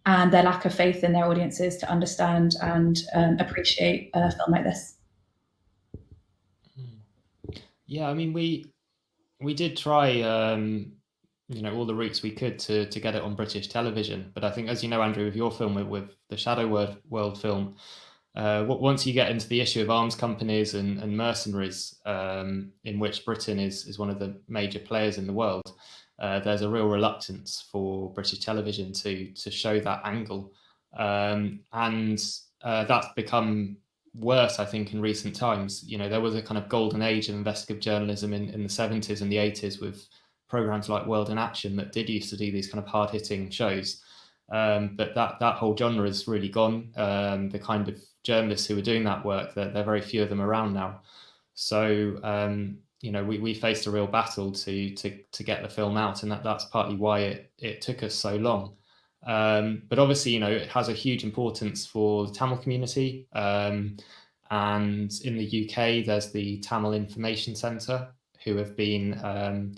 and their lack of faith in their audiences to understand and appreciate a film like this.
Yeah, I mean, we did try, all the routes we could to get it on British television. But I think, as you know, Andrew, with your film, with the Shadow World film, once you get into the issue of arms companies and mercenaries, in which Britain is one of the major players in the world, there's a real reluctance for British television to show that angle. And that's become worse, I think, in recent times. There was a kind of golden age of investigative journalism in the 70s and the 80s with programs like World in Action that did used to do these kind of hard-hitting shows. But that whole genre is really gone. The kind of journalists who were doing that work, there are very few of them around now. So, we faced a real battle to get the film out, and that's partly why it took us so long. But obviously, it has a huge importance for the Tamil community. And in the UK, there's the Tamil Information Centre, who have been,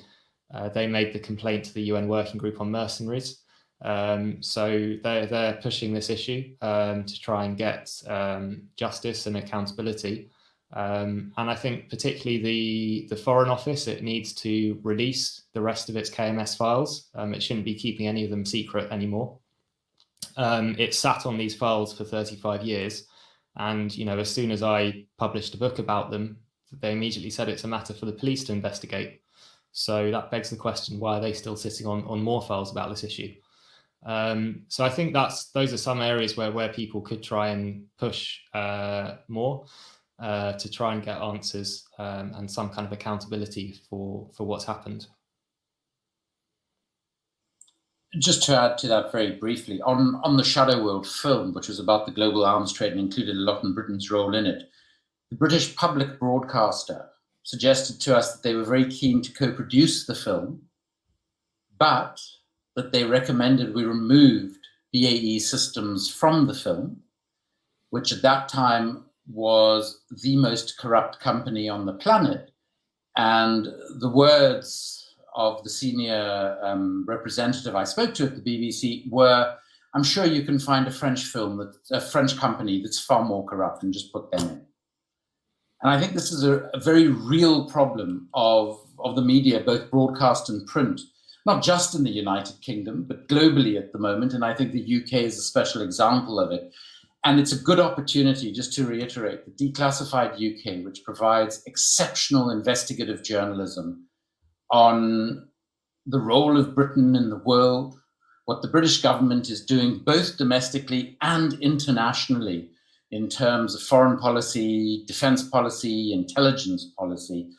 they made the complaint to the UN Working Group on Mercenaries. So they're pushing this issue to try and get justice and accountability. And I think particularly the Foreign Office, it needs to release the rest of its KMS files. It shouldn't be keeping any of them secret anymore. It sat on these files for 35 years. And, as soon as I published a book about them, they immediately said it's a matter for the police to investigate. So that begs the question, why are they still sitting on more files about this issue? So I think those are some areas where people could try and push more. To try and get answers and some kind of accountability for what's happened.
Just to add to that very briefly, on the Shadow World film, which was about the global arms trade and included a lot in Britain's role in it, the British public broadcaster suggested to us that they were very keen to co-produce the film, but that they recommended we removed BAE Systems from the film, which at that time was the most corrupt company on the planet. And the words of the senior representative I spoke to at the BBC were, I'm sure you can find a French company that's far more corrupt, and just put them in. And I think this is a very real problem of the media, both broadcast and print, not just in the United Kingdom, but globally at the moment. And I think the UK is a special example of it. And it's a good opportunity, just to reiterate, the Declassified UK, which provides exceptional investigative journalism on the role of Britain in the world, what the British government is doing both domestically and internationally in terms of foreign policy, defense policy, intelligence policy.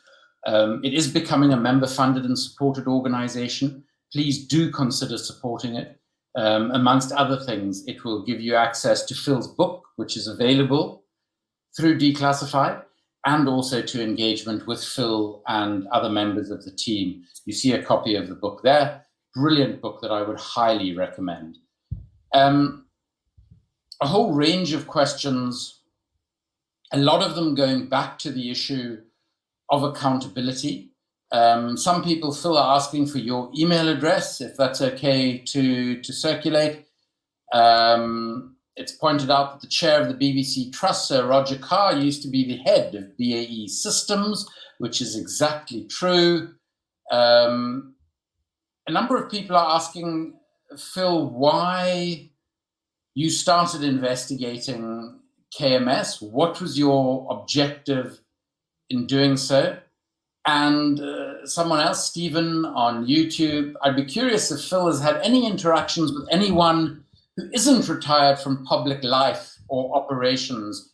It is becoming a member-funded and supported organization. Please do consider supporting it. Amongst other things, it will give you access to Phil's book, which is available through Declassified, and also to engagement with Phil and other members of the team. You see a copy of the book there. Brilliant book that I would highly recommend. A whole range of questions, a lot of them going back to the issue of accountability. Some people, Phil, are asking for your email address, if that's okay to circulate. It's pointed out that the chair of the BBC Trust, Sir Roger Carr, used to be the head of BAE Systems, which is exactly true. A number of people are asking, Phil, why you started investigating KMS. What was your objective in doing so? And someone else, Stephen, on YouTube, I'd be curious if Phil has had any interactions with anyone who isn't retired from public life or operations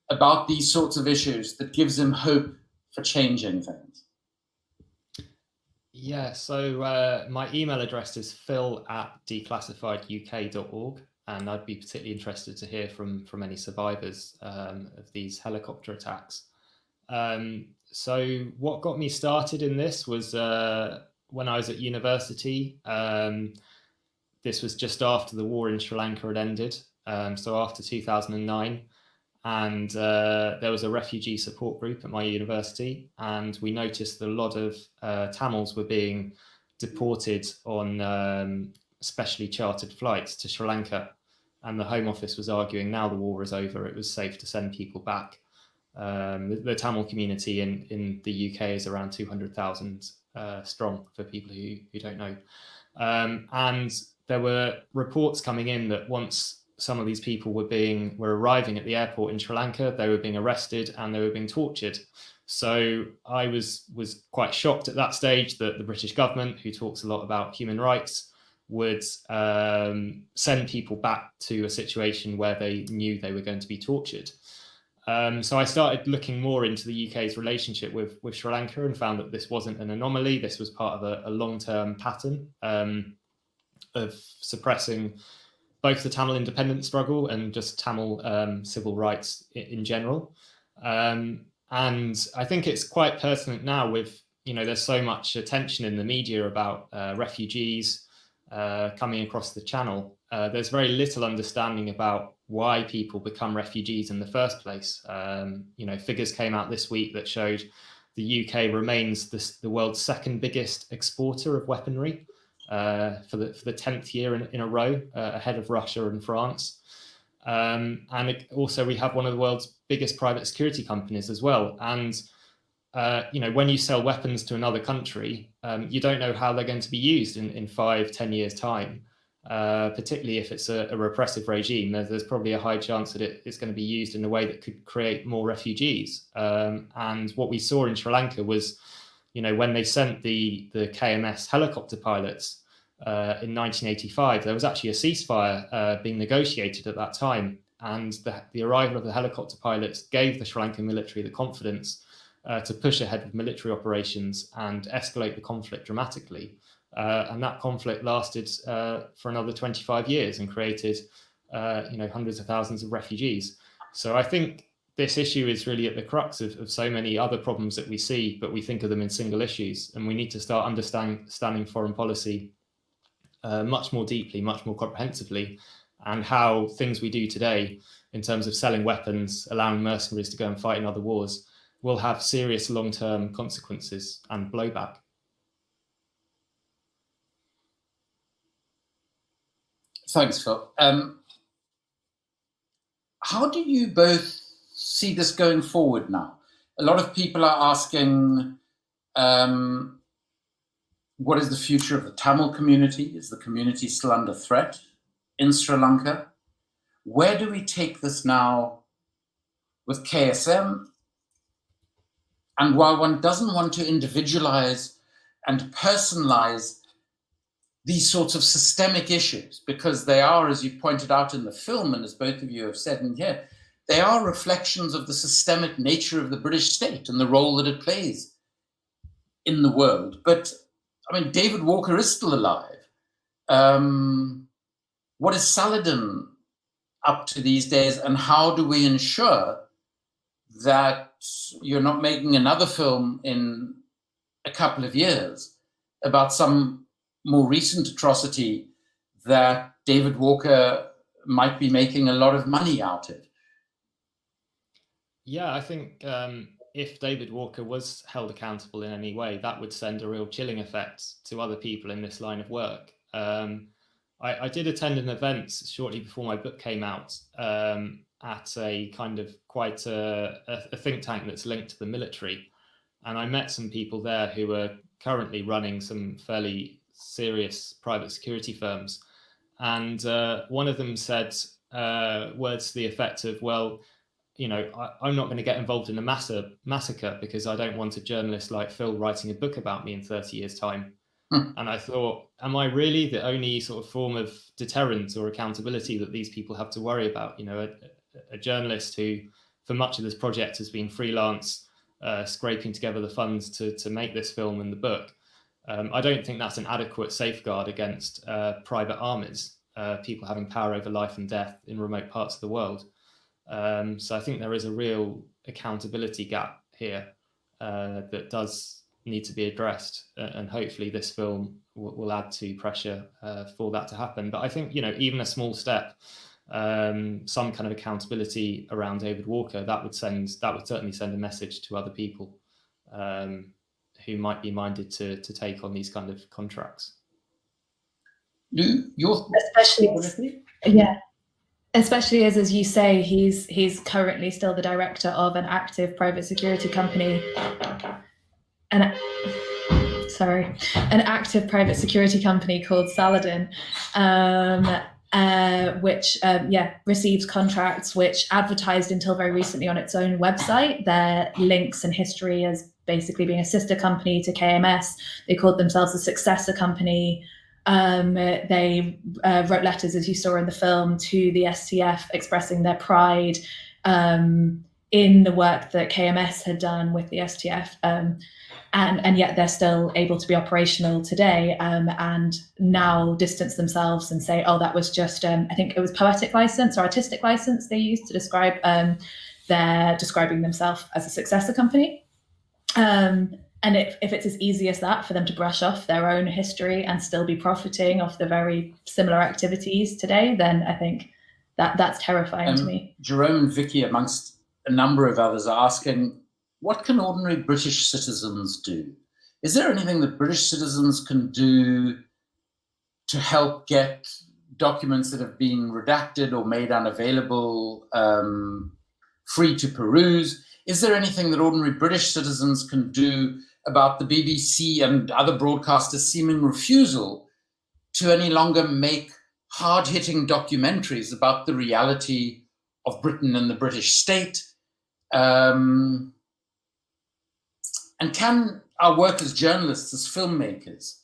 about these sorts of issues that gives him hope for changing things.
Yeah, so my email address is phil@declassifieduk.org, and I'd be particularly interested to hear from any survivors of these helicopter attacks. So what got me started in this was when I was at university. This was just after the war in Sri Lanka had ended, so after 2009. And there was a refugee support group at my university, and we noticed that a lot of Tamils were being deported on specially chartered flights to Sri Lanka. And the Home Office was arguing now the war is over, it was safe to send people back. The Tamil community in the UK is around 200,000 strong, for people who don't know. And there were reports coming in that once some of these people were arriving at the airport in Sri Lanka, they were being arrested and they were being tortured. So I was quite shocked at that stage that the British government, who talks a lot about human rights, would send people back to a situation where they knew they were going to be tortured. So I started looking more into the UK's relationship with Sri Lanka and found that this wasn't an anomaly. This was part of a long-term pattern of suppressing both the Tamil independence struggle and just Tamil civil rights in general. And I think it's quite pertinent now with, there's so much attention in the media about refugees coming across the channel. There's very little understanding about why people become refugees in the first place. Figures came out this week that showed the UK remains the world's second biggest exporter of weaponry for the 10th year in a row, ahead of Russia and France. And also we have one of the world's biggest private security companies as well. And when you sell weapons to another country, you don't know how they're going to be used in 5-10 years' time. Particularly if it's a repressive regime, there's probably a high chance that it's going to be used in a way that could create more refugees. And what we saw in Sri Lanka was, when they sent the KMS helicopter pilots in 1985, there was actually a ceasefire being negotiated at that time. And the arrival of the helicopter pilots gave the Sri Lankan military the confidence to push ahead with military operations and escalate the conflict dramatically. And that conflict lasted for another 25 years and created, hundreds of thousands of refugees. So I think this issue is really at the crux of so many other problems that we see, but we think of them in single issues. And we need to start understanding foreign policy much more deeply, much more comprehensively, and how things we do today in terms of selling weapons, allowing mercenaries to go and fight in other wars, will have serious long-term consequences and blowback.
Thanks, Phil. How do you both see this going forward now? A lot of people are asking, what is the future of the Tamil community? Is the community still under threat in Sri Lanka? Where do we take this now with KSM? And while one doesn't want to individualize and personalize these sorts of systemic issues, because they are, as you pointed out in the film, and as both of you have said in here, they are reflections of the systemic nature of the British state and the role that it plays in the world. But, I mean, David Walker is still alive. What is Saladin up to these days, and how do we ensure that you're not making another film in a couple of years about some more recent atrocity that David Walker might be making a lot of money out of?
Yeah, I think if David Walker was held accountable in any way, that would send a real chilling effect to other people in this line of work. I did attend an event shortly before my book came out at a kind of quite a think tank that's linked to the military. And I met some people there who were currently running some fairly serious private security firms. And one of them said words to the effect of, well, you know, I'm not going to get involved in a massacre because I don't want a journalist like Phil writing a book about me in 30 years' time. And I thought, am I really the only sort of form of deterrent or accountability that these people have to worry about? You know, a journalist who, for much of this project, has been freelance, scraping together the funds to make this film and the book. I don't think that's an adequate safeguard against private armies, people having power over life and death in remote parts of the world. So I think there is a real accountability gap here that does need to be addressed, and hopefully this film will add to pressure for that to happen. But I think, you know, even a small step, some kind of accountability around David Walker, that would certainly send a message to other people who might be minded to take on these kind of contracts.
Especially as you say, he's currently still the director of an active private security company. An active private security company called Saladin, which receives contracts, which advertised until very recently on its own website their links and history as basically being a sister company to KMS. They called themselves a successor company. They wrote letters, as you saw in the film, to the STF expressing their pride in the work that KMS had done with the STF. And yet they're still able to be operational today, and now distance themselves and say, oh, that was just, I think it was poetic license or artistic license they used to describe, they're describing themselves as a successor company. And if it's as easy as that for them to brush off their own history and still be profiting off the very similar activities today, then I think that's terrifying to me.
Jerome and Vicky, amongst a number of others, are asking, what can ordinary British citizens do? Is there anything that British citizens can do to help get documents that have been redacted or made unavailable free to peruse? Is there anything that ordinary British citizens can do about the BBC and other broadcasters' seeming refusal to any longer make hard-hitting documentaries about the reality of Britain and the British state? And can our work as journalists, as filmmakers,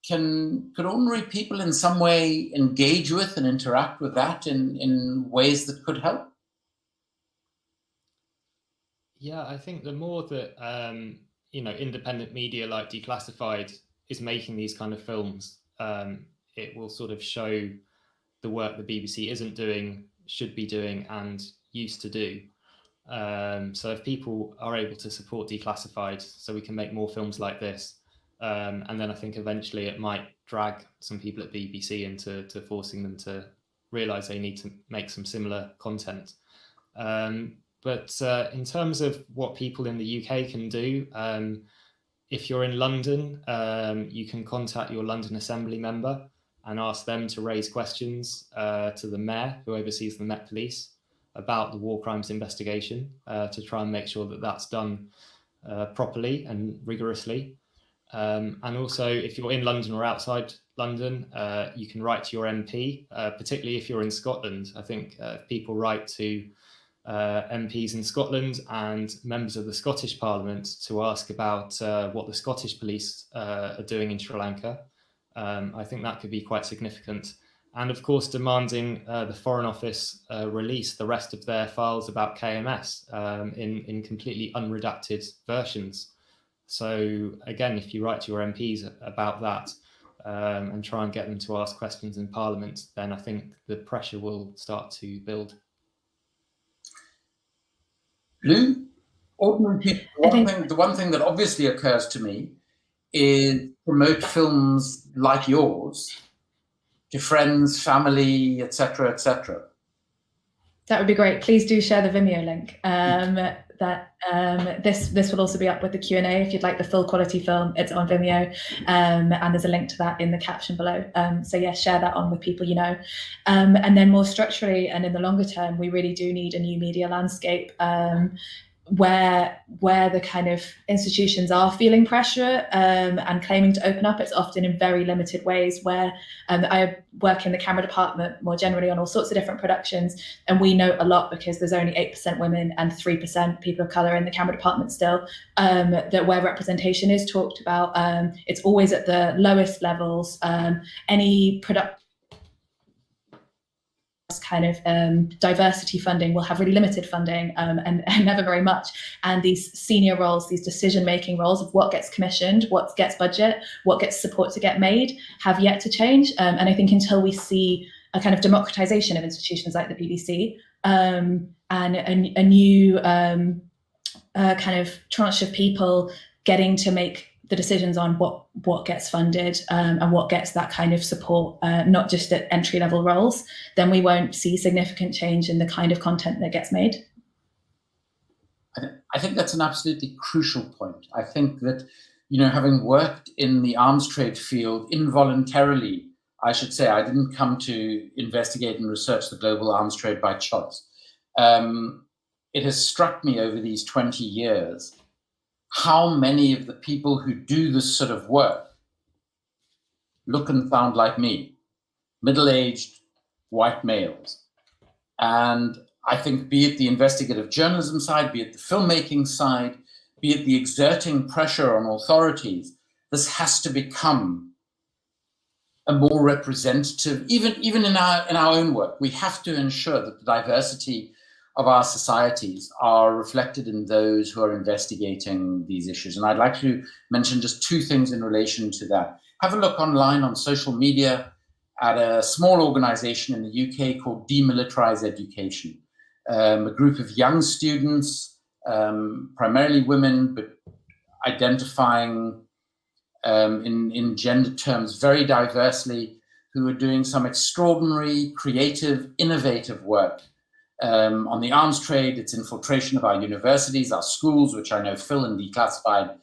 could ordinary people in some way engage with and interact with that in ways that could help?
Yeah, I think the more that independent media like Declassified is making these kind of films, it will sort of show the work the BBC isn't doing, should be doing, and used to do. So if people are able to support Declassified so we can make more films like this, and then I think eventually it might drag some people at BBC into forcing them to realise they need to make some similar content. But in terms of what people in the UK can do, if you're in London, you can contact your London Assembly member and ask them to raise questions to the Mayor, who oversees the Met Police. about the war crimes investigation to try and make sure that that's done properly and rigorously. And also, if you're in London or outside London, you can write to your MP, particularly if you're in Scotland. I think if people write to MPs in Scotland and members of the Scottish Parliament to ask about what the Scottish police are doing in Sri Lanka, I think that could be quite significant. And of course, demanding the Foreign Office release the rest of their files about KMS in completely unredacted versions. So again, if you write to your MPs about that and try and get them to ask questions in Parliament, then I think the pressure will start to build.
Lou, ordinary people, the one thing that obviously occurs to me is promote films like yours to friends, family, etc., etc.
That would be great. Please do share the Vimeo link. This will also be up with the Q&A. If you'd like the full quality film, it's on Vimeo, and there's a link to that in the caption below. So yeah, share that on with people you know. And then more structurally and in the longer term, we really do need a new media landscape where the kind of institutions are feeling pressure and claiming to open up. It's often in very limited ways, where I work in the camera department more generally on all sorts of different productions, and we note a lot, because there's only 8% women and 3% people of colour in the camera department still, that where representation is talked about, it's always at the lowest levels. Any product kind of diversity funding will have really limited funding and never very much. And these senior roles, these decision-making roles of what gets commissioned, what gets budget, what gets support to get made, have yet to change. And I think until we see a kind of democratization of institutions like the BBC and a new kind of tranche of people getting to make the decisions on what gets funded and what gets that kind of support, not just at entry-level roles, then we won't see significant change in the kind of content that gets made.
I think that's an absolutely crucial point. I think that, you know, having worked in the arms trade field involuntarily, I should say, I didn't come to investigate and research the global arms trade by choice. It has struck me over these 20 years how many of the people who do this sort of work look and sound like me, middle-aged white males. And I think, be it the investigative journalism side, be it the filmmaking side, be it the exerting pressure on authorities, this has to become a more representative, even in our own work. We have to ensure that the diversity of our societies are reflected in those who are investigating these issues. And I'd like to mention just two things in relation to that. Have a look online on social media at a small organization in the UK called Demilitarize Education, a group of young students, primarily women, but identifying in gender terms very diversely, who are doing some extraordinary, creative, innovative work on the arms trade, its infiltration of our universities, our schools, which I know Phil and Declassified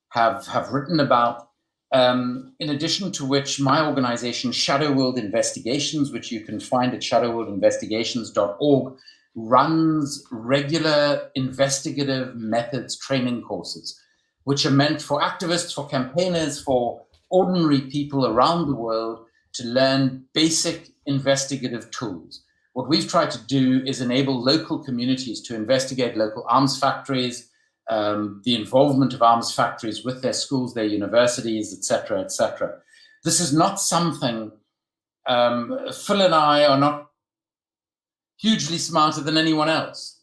have written about. In addition to which, my organization, Shadow World Investigations, which you can find at shadowworldinvestigations.org, runs regular investigative methods training courses, which are meant for activists, for campaigners, for ordinary people around the world to learn basic investigative tools. What we've tried to do is enable local communities to investigate local arms factories, the involvement of arms factories with their schools, their universities, etc., etc. This is not something, Phil and I are not hugely smarter than anyone else.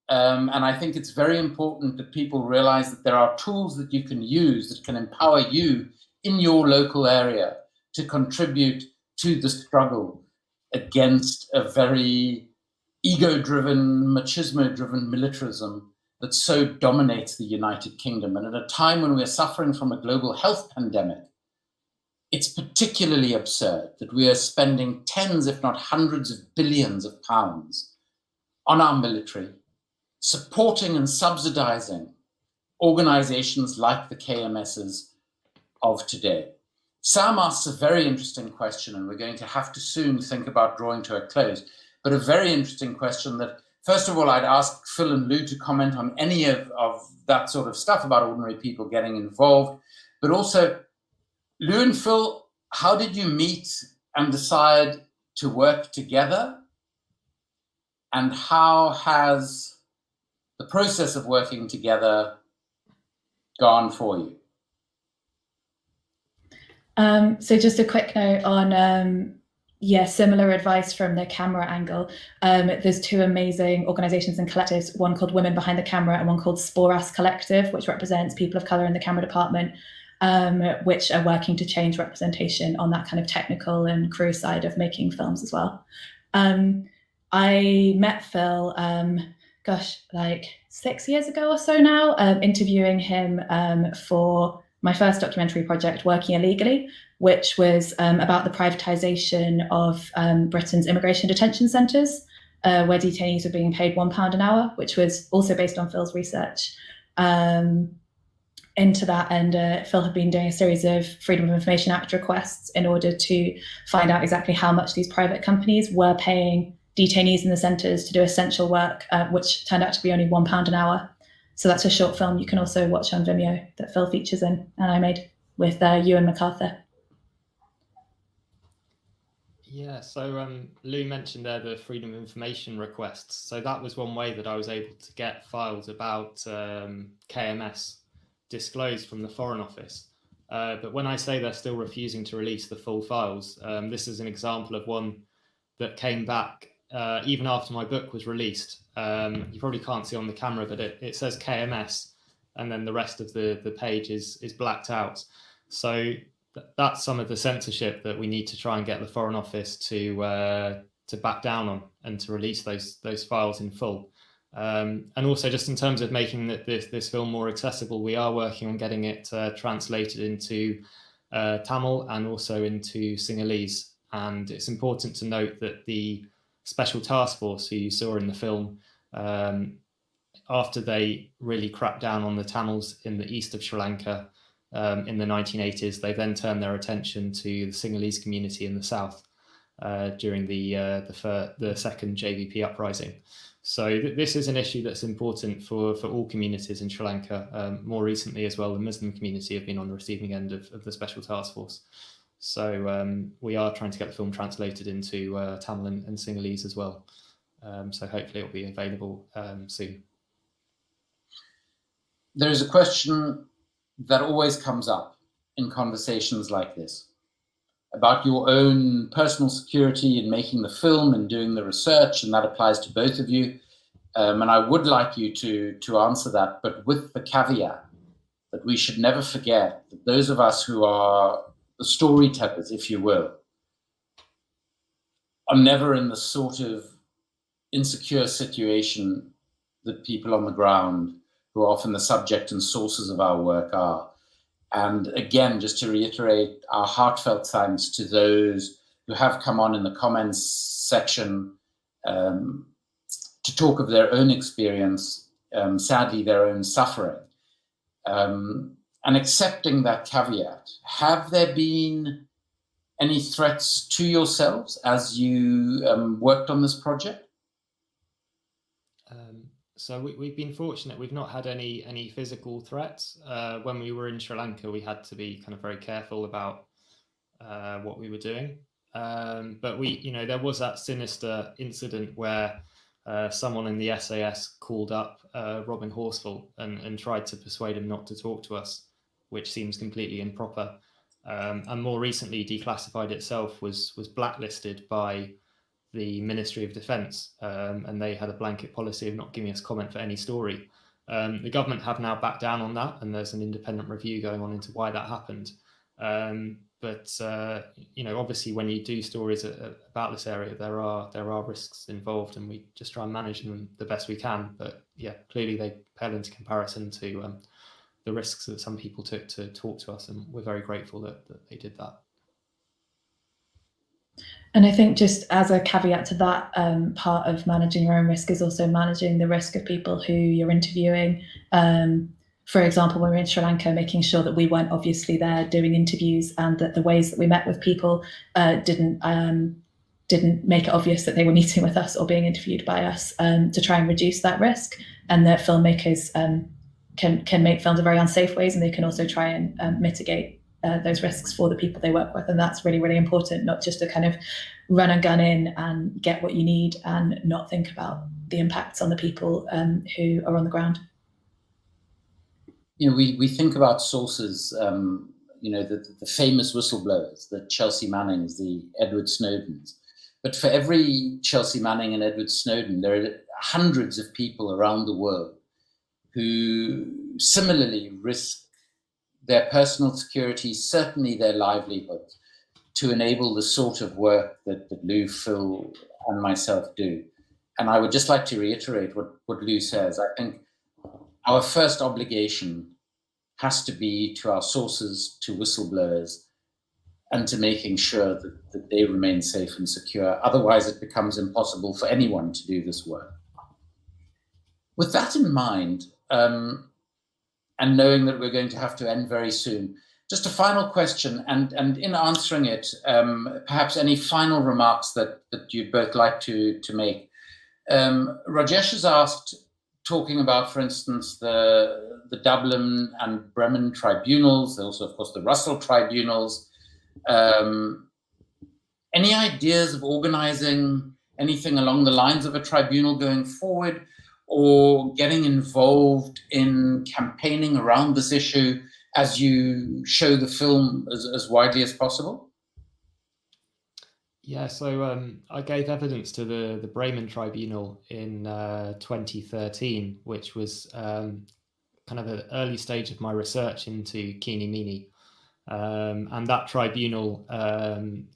And I think it's very important that people realize that there are tools that you can use that can empower you in your local area to contribute to the struggle against a very ego-driven, machismo-driven militarism that so dominates the United Kingdom. And at a time when we're suffering from a global health pandemic, it's particularly absurd that we are spending tens, if not hundreds of billions of pounds on our military, supporting and subsidizing organizations like the KMSs of today. Sam asks a very interesting question, and we're going to have to soon think about drawing to a close, but a very interesting question that first of all, I'd ask Phil and Lou to comment on any of that sort of stuff about ordinary people getting involved. But also, Lou and Phil, how did you meet and decide to work together? And how has the process of working together gone for you?
So just a quick note on, similar advice from the camera angle. There's two amazing organizations and collectives, one called Women Behind the Camera and one called Sporas Collective, which represents people of color in the camera department, which are working to change representation on that kind of technical and crew side of making films as well. I met Phil, like 6 years ago or so now, interviewing him for my first documentary project, Working Illegally, which was about the privatisation of Britain's immigration detention centres, where detainees were being paid £1 an hour, which was also based on Phil's research into that. And Phil had been doing a series of Freedom of Information Act requests in order to find out exactly how much these private companies were paying detainees in the centres to do essential work, which turned out to be only £1 an hour. So that's a short film you can also watch on Vimeo that Phil features in, and I made with Ewan MacArthur.
Yeah, so Lou mentioned there the Freedom of Information requests. So that was one way that I was able to get files about KMS disclosed from the Foreign Office. But when I say they're still refusing to release the full files, this is an example of one that came back even after my book was released. You probably can't see on the camera, but it says KMS, and then the rest of the page is blacked out. So that's some of the censorship that we need to try and get the Foreign Office to back down on and to release those files in full. And also, just in terms of making this film more accessible, we are working on getting it translated into Tamil and also into Sinhalese. And it's important to note that the Special Task Force, who you saw in the film, after they really cracked down on the Tamils in the east of Sri Lanka in the 1980s, they then turned their attention to the Sinhalese community in the south during the second JVP uprising. So this is an issue that's important for all communities in Sri Lanka. More recently as well, the Muslim community have been on the receiving end of the Special Task Force. So we are trying to get the film translated into Tamil and Sinhalese as well. So hopefully it'll be available soon.
There is a question that always comes up in conversations like this about your own personal security in making the film and doing the research, and that applies to both of you. And I would like you to answer that, but with the caveat that we should never forget that those of us who are the storytellers, if you will, are never in the sort of insecure situation that people on the ground, who are often the subject and sources of our work, are. And again, just to reiterate our heartfelt thanks to those who have come on in the comments section to talk of their own experience, sadly their own suffering. And accepting that caveat, have there been any threats to yourselves as you worked on this project?
So we've been fortunate. We've not had any physical threats. When we were in Sri Lanka, we had to be kind of very careful about what we were doing. But there was that sinister incident where someone in the SAS called up Robin Horsfall and tried to persuade him not to talk to us, which seems completely improper. And more recently, Declassified itself was blacklisted by the Ministry of Defence, and they had a blanket policy of not giving us comment for any story. The government have now backed down on that, and there's an independent review going on into why that happened. But obviously, when you do stories about this area, there are risks involved, and we just try and manage them the best we can. But yeah, clearly they pale into comparison to the risks that some people took to talk to us, and we're very grateful that they did that.
And I think just as a caveat to that, part of managing your own risk is also managing the risk of people who you're interviewing. For example, when we were in Sri Lanka, making sure that we weren't obviously there doing interviews, and that the ways that we met with people didn't didn't make it obvious that they were meeting with us or being interviewed by us, to try and reduce that risk, and that filmmakers can make films in very unsafe ways, and they can also try and mitigate those risks for the people they work with. And that's really, really important, not just to kind of run and gun in and get what you need and not think about the impacts on the people who are on the ground.
You know, we think about sources, you know, the famous whistleblowers, the Chelsea Mannings, the Edward Snowdens. But for every Chelsea Manning and Edward Snowden, there are hundreds of people around the world who similarly risk their personal security, certainly their livelihoods, to enable the sort of work that Lou, Phil, and myself do. And I would just like to reiterate what Lou says. I think our first obligation has to be to our sources, to whistleblowers, and to making sure that they remain safe and secure. Otherwise, it becomes impossible for anyone to do this work. With that in mind, and knowing that we're going to have to end very soon, just a final question, and in answering it, perhaps any final remarks that you'd both like to make. Rajesh has asked, talking about, for instance, the Dublin and Bremen tribunals, also, of course, the Russell tribunals. Any ideas of organizing anything along the lines of a tribunal going forward, or getting involved in campaigning around this issue as you show the film as widely as possible?
Yeah, so I gave evidence to the Bremen Tribunal in 2013, which was kind of an early stage of my research into Keeny Meeny. And that tribunal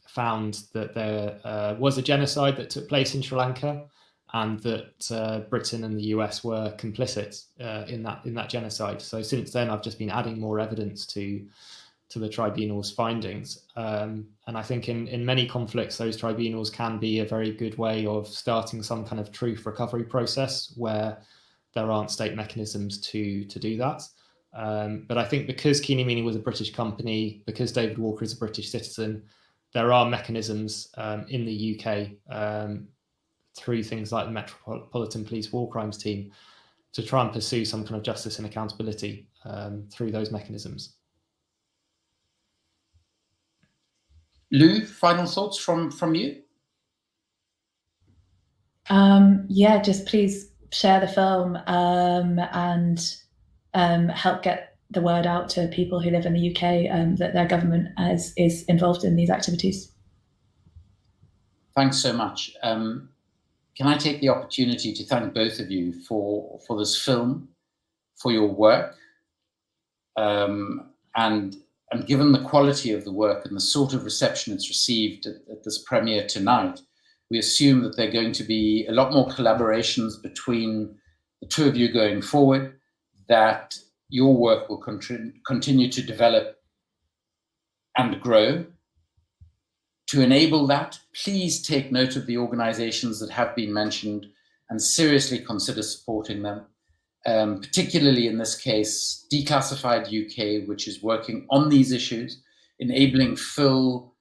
found that there was a genocide that took place in Sri Lanka, and that Britain and the US were complicit in that genocide. So since then, I've just been adding more evidence to the tribunal's findings. And I think in many conflicts, those tribunals can be a very good way of starting some kind of truth recovery process where there aren't state mechanisms to do that. But I think because Keeny Meeny was a British company, because David Walker is a British citizen, there are mechanisms in the UK through things like the Metropolitan Police War Crimes Team to try and pursue some kind of justice and accountability through those mechanisms.
Lou, final thoughts from you?
Yeah, just please share the film and help get the word out to people who live in the UK that their government is involved in these activities.
Thanks so much. Can I take the opportunity to thank both of you for this film, for your work, and given the quality of the work and the sort of reception it's received at this premiere tonight, we assume that there are going to be a lot more collaborations between the two of you going forward, that your work will continue to develop and grow. To enable that, please take note of the organizations that have been mentioned and seriously consider supporting them. Particularly in this case, Declassified UK, which is working on these issues, enabling Phil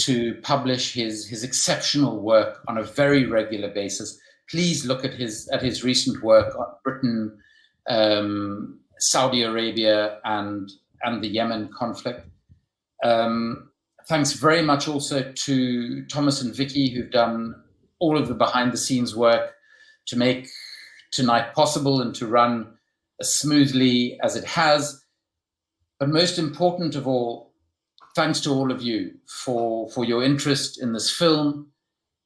to publish his exceptional work on a very regular basis. Please look at his recent work on Britain, Saudi Arabia, and the Yemen conflict. Thanks very much also to Thomas and Vicky, who've done all of the behind-the-scenes work to make tonight possible and to run as smoothly as it has. But most important of all, thanks to all of you for your interest in this film,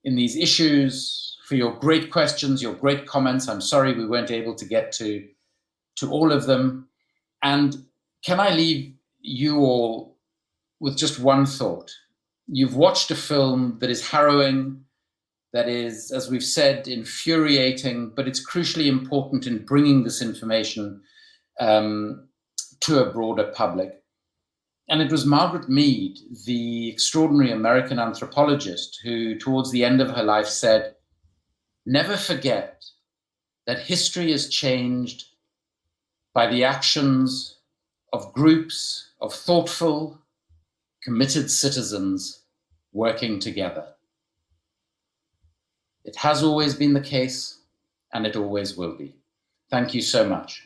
in these issues, for your great questions, your great comments. I'm sorry we weren't able to get to all of them. And can I leave you all with just one thought? You've watched a film that is harrowing, that is, as we've said, infuriating, but it's crucially important in bringing this information to a broader public. And it was Margaret Mead, the extraordinary American anthropologist, who towards the end of her life said, "Never forget that history is changed by the actions of groups of thoughtful, committed citizens working together." It has always been the case, and it always will be. Thank you so much.